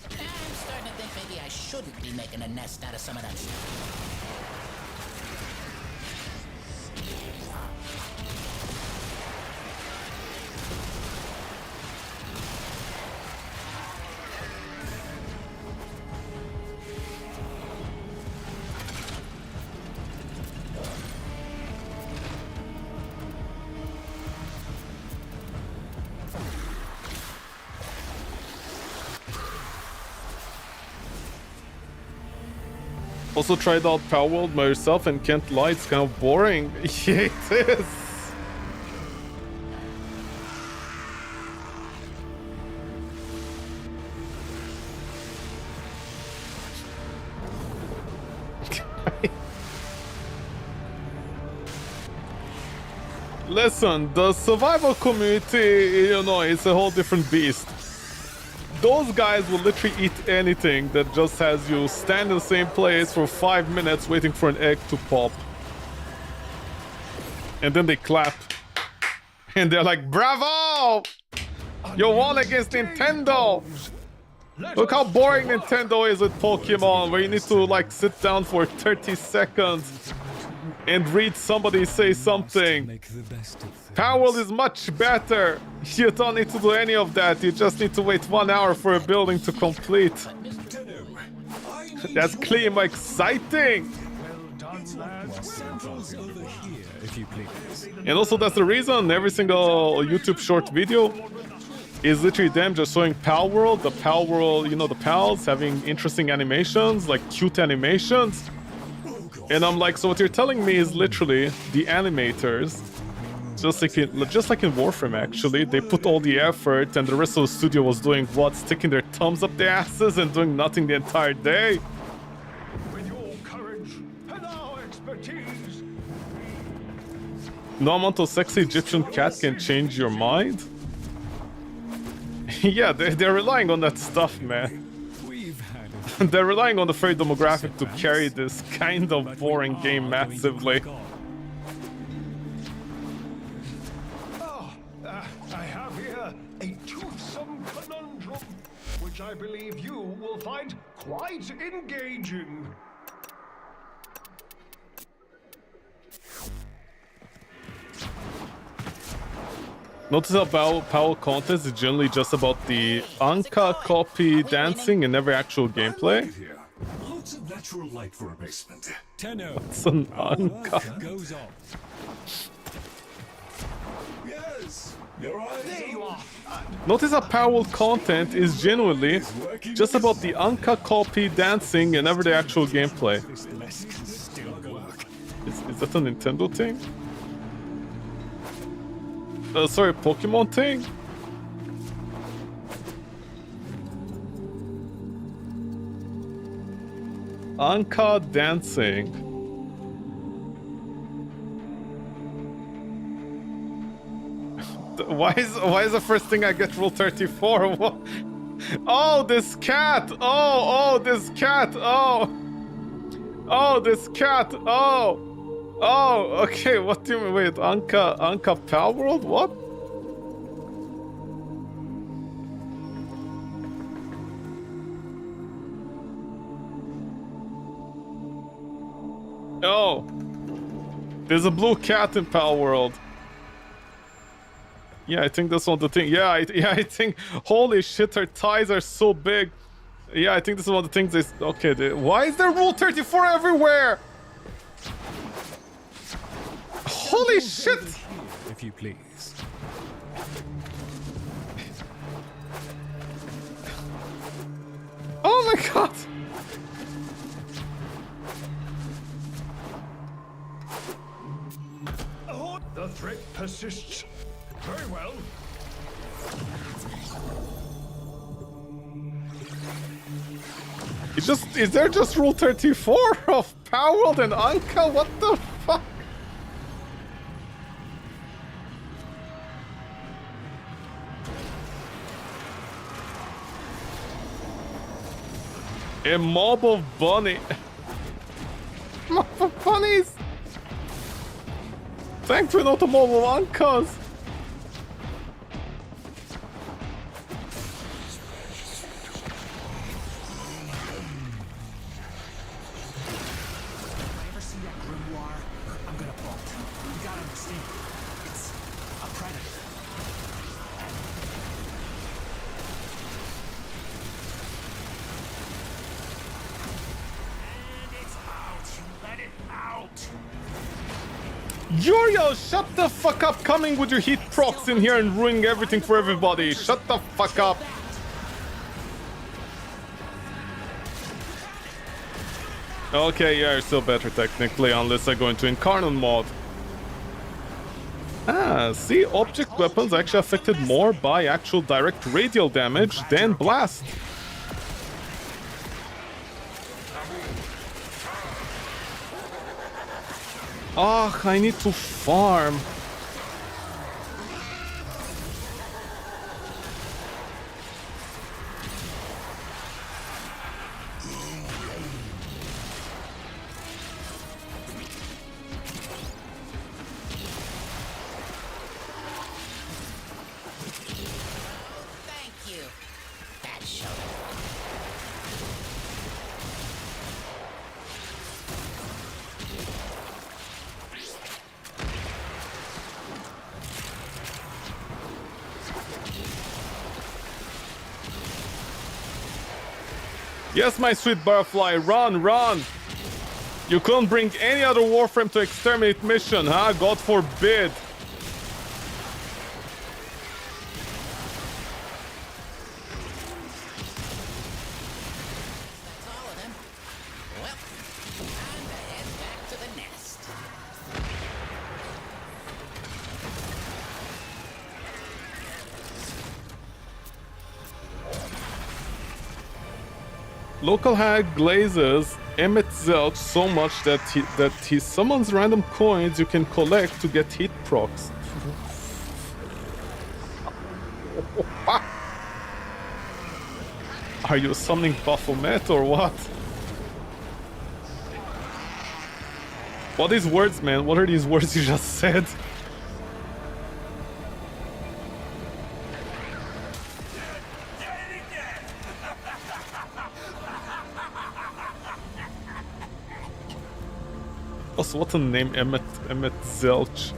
N: I'm starting to think maybe I shouldn't be making a nest out of some of that stuff.
A: Also tried out Power World by yourself and can't lie, it's kind of boring. Yeah, it is. Listen, the survival community, you know, it's a whole different beast. Those guys will literally eat anything that just has you stand in the same place for 5 minutes waiting for an egg to pop. And then they clap. And they're like, bravo! You won against Nintendo! Look how boring Nintendo is with Pokemon, where you need to like sit down for 30 seconds and read somebody say something. Power World is much better. You don't need to do any of that. You just need to wait 1 hour for a building to complete. That's clean, exciting. And also that's the reason every single YouTube short video is literally them just showing Power World, the Power World, you know, the pals having interesting animations, like cute animations. And I'm like, so what you're telling me is literally the animators, just like in Warframe actually, they put all the effort and the rest of the studio was doing what? Sticking their thumbs up their asses and doing nothing the entire day?
M: With your courage and our expertise.
A: No amount of sexy Egyptian cat can change your mind? Yeah, they're relying on that stuff, man. They're relying on the furry demographic to carry this kind of boring game massively.
M: I have here a toothsome conundrum, which I believe you will find quite engaging.
A: Notice how Power contest is generally just about the Anka copy dancing and never actual gameplay.
D: Lots of natural light for a basement.
C: Tenno.
A: It's an Anka.
C: Goes on.
D: Yes, your eyes.
M: There you are.
A: Notice how Power World content is genuinely just about the Anka copy dancing and never the actual gameplay. Is that a Nintendo thing? Sorry, Pokemon thing? Anka dancing. Why is the first thing I get Rule 34? What? Oh, this cat! Oh, this cat! Oh, this cat! Oh, okay, what do you mean? Wait, Anka Power World? What? Oh, there's a blue cat in Power World. Yeah, I think that's one of the things. Yeah, I think. Holy shit, her thighs are so big. Yeah, I think this is one of the things. Okay, why is there Rule 34 everywhere? Holy shit!
C: If you please.
A: Oh my god!
M: Oh, the threat persists. Very well.
A: Is there just Rule 34 of Power World and Anka? What the fuck? A mob of bunny. Mob of bunnies! Thankfully not a mob of Ankas! Yurio, shut the fuck up coming with your heat procs in here and ruining everything for everybody. Shut the fuck up. Okay, yeah, you're still better technically, unless I go into Incarnate mode. Ah, see, object weapons are actually affected more by actual direct radial damage than blast. Ah, I need to farm. Yes, my sweet butterfly, run, run! You couldn't bring any other Warframe to exterminate mission, huh? God forbid!
N: That's all of them. Well, time to head back to the nest.
A: Local hag glazes Emmett Zelch so much that he summons random coins you can collect to get hit procs. Are you summoning Baphomet or what? What is words, man? What are these words you just said? Also, what a name, Emmett Zelch.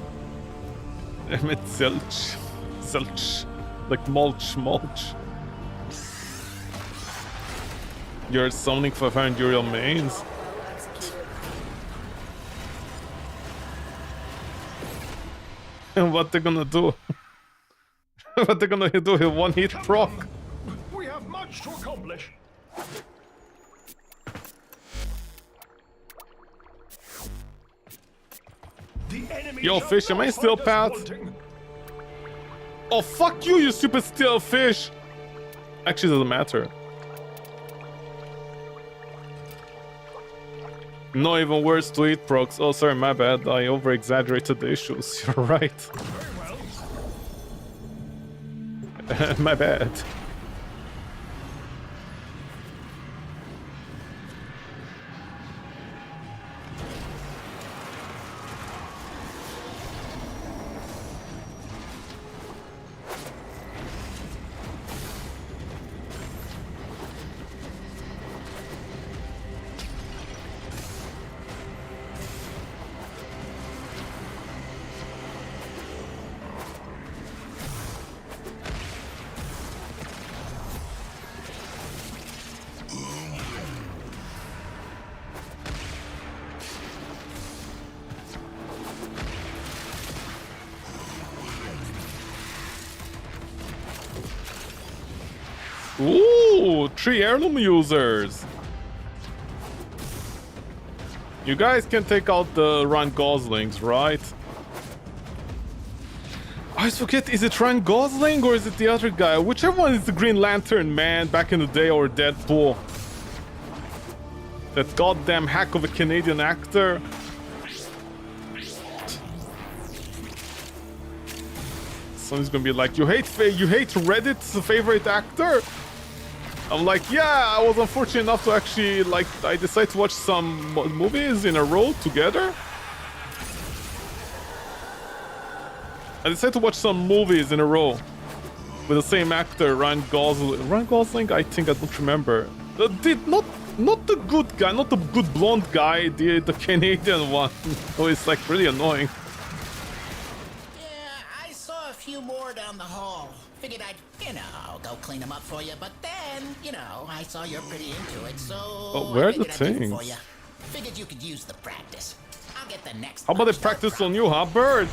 A: Emmett Zelch. Zelch. Like mulch. You're summoning 500 Uriel mains? And what they're gonna do? What they're gonna do with one hit proc?
M: We have much to accomplish.
A: Yo, fish, am I still Pat? Oh, fuck you, you stupid steel fish! Actually, doesn't matter. No even words to eat, procs. Oh, sorry, my bad. I over-exaggerated the issues. You're right. My bad. Ooh, 3 heirloom users. You guys can take out the Ryan Goslings, right? I always forget, is it Ryan Gosling or is it the other guy? Whichever one is the Green Lantern man back in the day, or Deadpool. That goddamn hack of a Canadian actor. Someone's gonna be like, you hate Reddit's favorite actor? I'm like, yeah, I was unfortunate enough to actually, like, I decided to watch some movies in a row together. I decided to watch some movies in a row with the same actor, Ryan Gosling. Ryan Gosling? I think I don't remember. Not the good guy, not the good blonde guy, the Canadian one, who is like really annoying.
N: Yeah, I saw a few more down the hall. Figured I'd, go clean them up for you, but then, I saw you're pretty into it, so
A: But where are the
N: I figured I'd do it for
A: things?
N: you. Figured you could use the practice. I'll get the next
A: How about they
N: bunch, no
A: practice on you, huh, bird?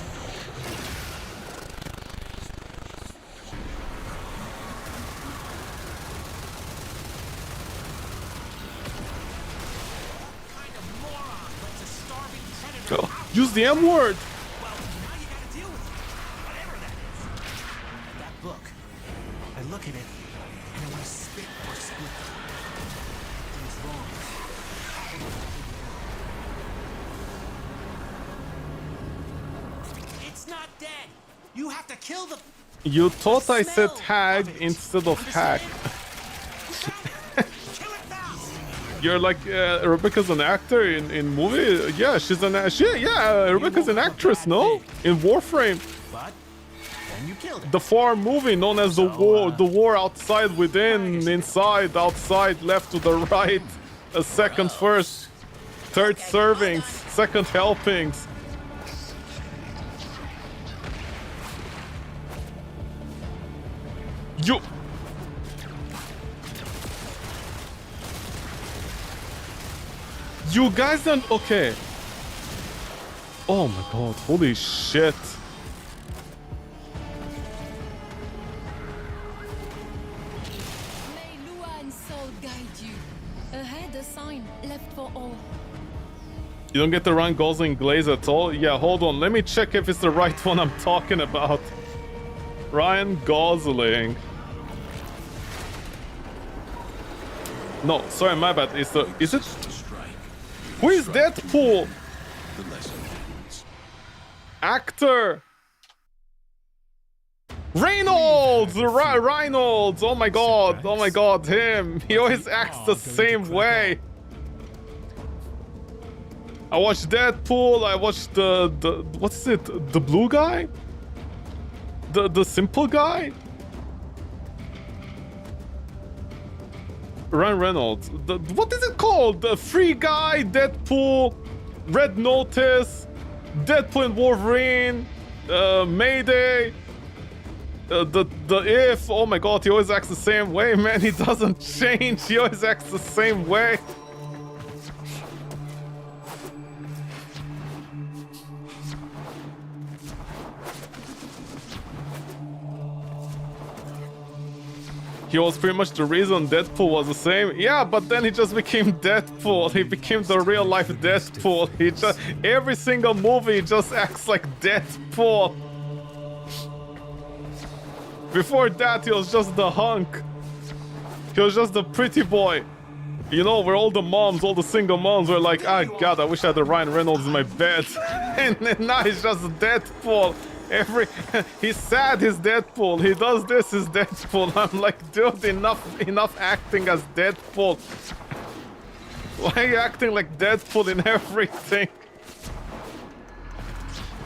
A: Oh, use the M word.
O: That book. I look at it, and I want to spit or speak. Things wrong. It's not dead. You have to kill the.
A: You thought I said tag instead of hack. You're like Rebecca's an actor in movie. Yeah, she's Rebecca's an actress. No, in Warframe.
O: But then you killed it.
A: The farm movie known as the war outside within, inside, outside, left to the right, a second first, third servings, second helpings. You guys don't. Okay. Oh my god, holy shit.
E: May Luan's soul guide you. Ahead, a sign left for all.
A: You don't get the Ryan Gosling glaze at all? Yeah, hold on. Let me check if it's the right one I'm talking about. Ryan Gosling. No, sorry, my bad. Is it? Who is Deadpool? Actor. Reynolds! Reynolds! Oh my god! Oh my god, him! He always acts the same way. I watched Deadpool. I watched the what's it? The blue guy? The simple guy? Ryan Reynolds. What is it called? The Free Guy, Deadpool, Red Notice, Deadpool and Wolverine, Mayday, the If. Oh my god, he always acts the same way, man. He doesn't change. He always acts the same way. He was pretty much the reason Deadpool was the same. Yeah, but then he just became Deadpool. He became the real life Deadpool. He just every single movie just acts like Deadpool. Before that, he was just the hunk. He was just the pretty boy. You know, where all the moms, all the single moms were like, ah, God, I wish I had a Ryan Reynolds in my bed. And now he's just Deadpool. He's sad, he's Deadpool. He does this, he's Deadpool. I'm like, dude, enough acting as Deadpool. Why are you acting like Deadpool in everything?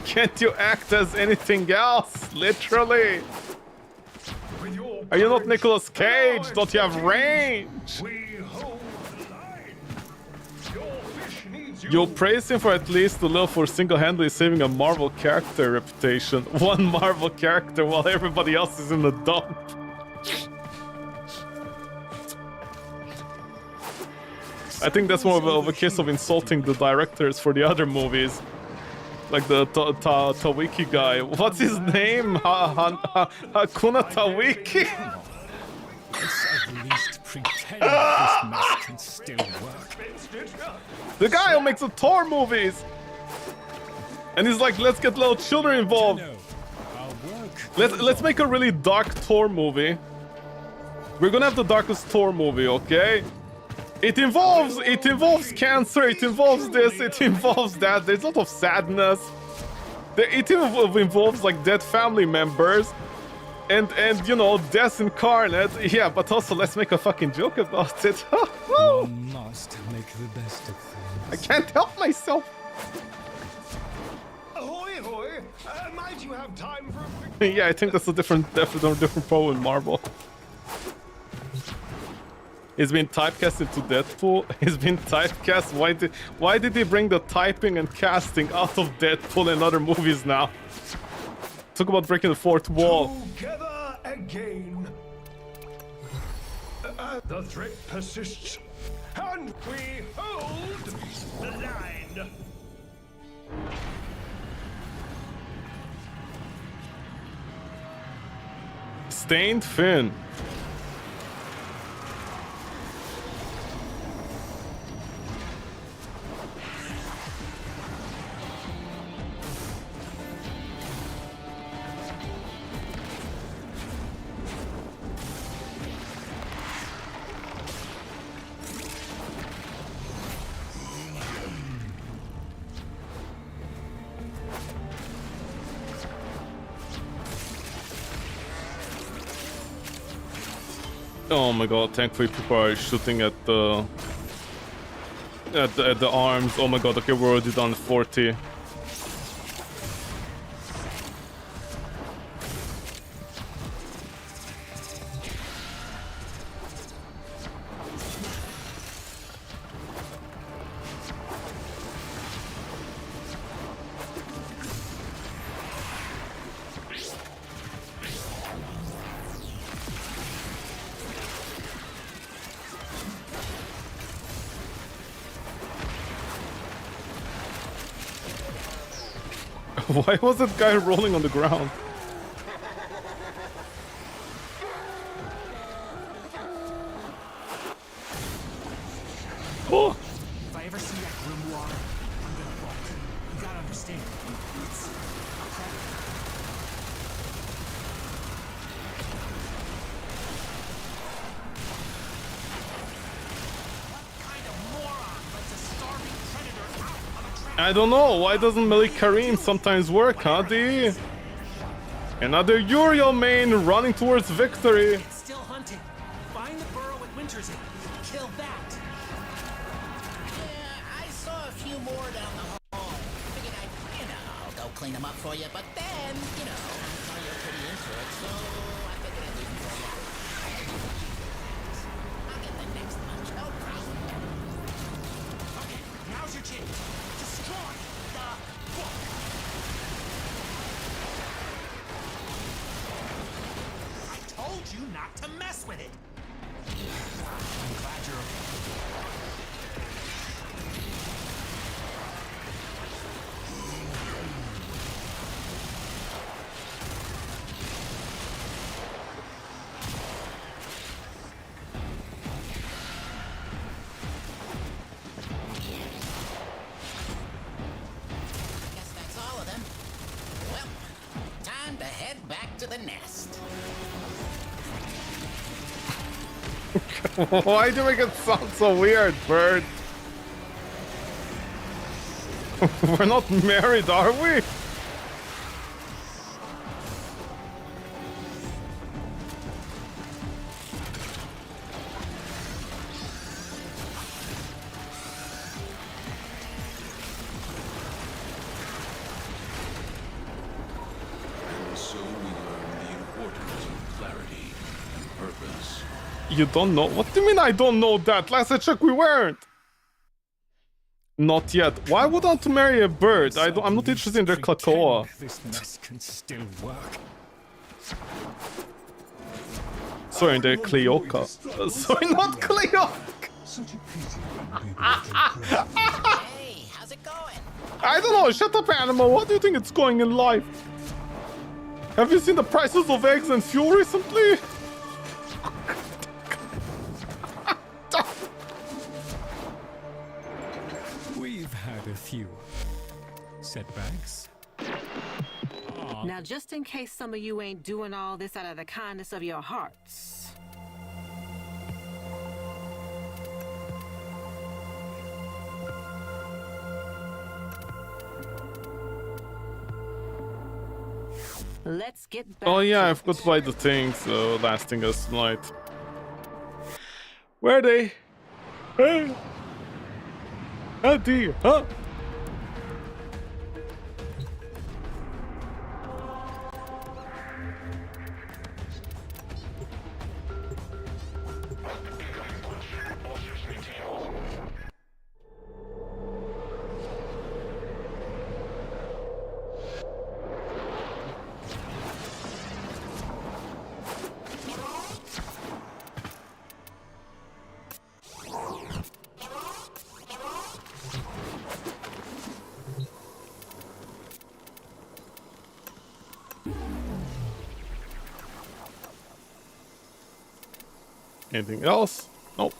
A: Can't you act as anything else? Literally. Are you not Nicolas Cage? Don't you have range? You'll praise him for at least a little for single-handedly saving a Marvel character reputation. One Marvel character while everybody else is in the dump. I think that's more of a case of insulting the directors for the other movies. Like the Tawiki guy. What's his name? Hakuna Tawiki?
C: Let's at least pretend this mess can still work.
A: The guy who makes the Thor movies! And he's like, let's get little children involved. Let's make a really dark Thor movie. We're gonna have the darkest Thor movie, okay? It involves cancer, it involves this, it involves that. There's a lot of sadness. It involves like dead family members. And you know, death incarnate. Yeah, but also let's make a fucking joke about it.
C: One must make the best of things.
A: I can't help myself.
M: Ahoy, ahoy! Might you have time for a quick...
A: Yeah, I think that's a different problem in Marvel. He's been typecast into Deadpool. He's been typecast. Why did he bring the typing and casting out of Deadpool and other movies now? Talk about breaking the fourth wall.
M: Together again. The threat persists, and we hold the line.
A: Stained Fin. Oh my god, thankfully people are shooting at the arms. Oh my god, okay, we're already done 40. Why was that guy rolling on the ground? Oh!
O: If I ever see that grimoire, I'm gonna bolt. You gotta understand, it's a predator. What kind of moron lets a starving predator out of a trap?
A: I don't know, why doesn't Malik Kareem sometimes work, huh, D? Another Uriel main running towards victory.
O: It's still hunting. Find the burrow at Winter's Inn. Kill that.
N: Yeah, I saw a few more down the hall. Figured I'd, go clean them up for you, but then, I saw you're pretty into it, so I figured I'd leave them for you. I'll get the next bunch, no problem.
O: Okay, now's your chance. Destroy the book. I told you not to mess with it. I'm glad you're
N: Guess that's all of them. Well, time to head back to the nest.
A: Why do you make it sound so weird, Bird? We're not married, are we?
I: And so we learn the importance of clarity and purpose.
A: You don't know? What do you mean I don't know that? Last I checked, we weren't. Not yet. Why would I want to marry a bird? I'm not interested in their Klatoa.
C: This mess can still work.
A: Sorry, in their Cleoka. Sorry, not Cleoka.
N: Hey, how's it going?
A: I don't know. Shut up, animal. What do you think it's going in life? Have you seen the prices of eggs and fuel recently?
C: We've had a few setbacks.
H: Now, just in case some of you ain't doing all this out of the kindness of your hearts. Let's get back.
A: Oh yeah, I forgot to buy the things lasting us night. Where are they? Hey. Oh dear, huh? Anything else? Nope.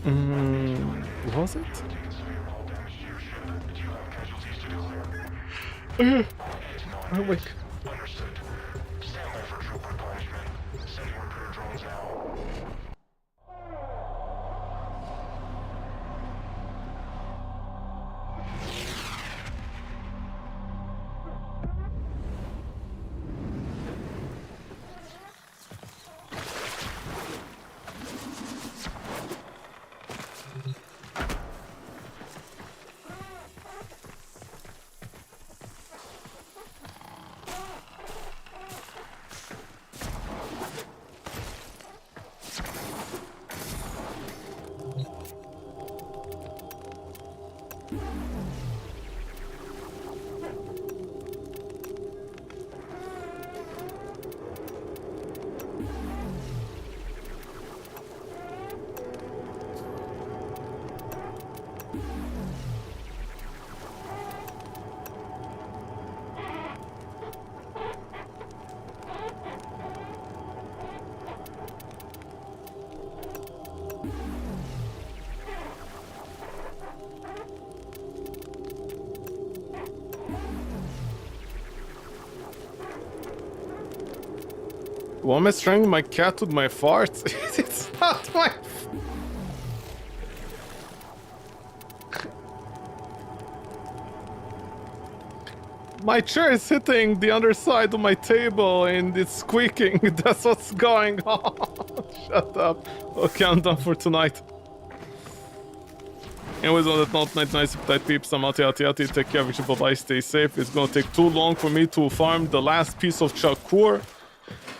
A: Was it? I'm weak. Why am I strangling my cat with my farts? It's not my... My chair is hitting the underside of my table and it's squeaking. That's what's going on. Shut up. Okay, I'm done for tonight. Anyways, on that note, nice appetite peeps. I'm out. Take care of each other. Bye. Stay safe. It's gonna take too long for me to farm the last piece of Chakur.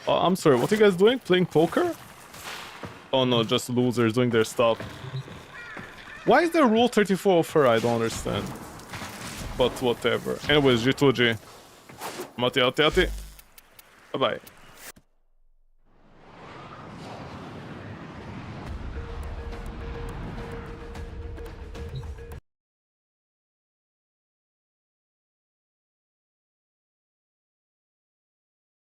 A: I'm sorry, what are you guys doing? Playing poker? Oh no, just losers doing their stuff. Why is there rule 34 of her? I don't understand. But whatever. Anyways, G2G. I'm out. Bye-bye.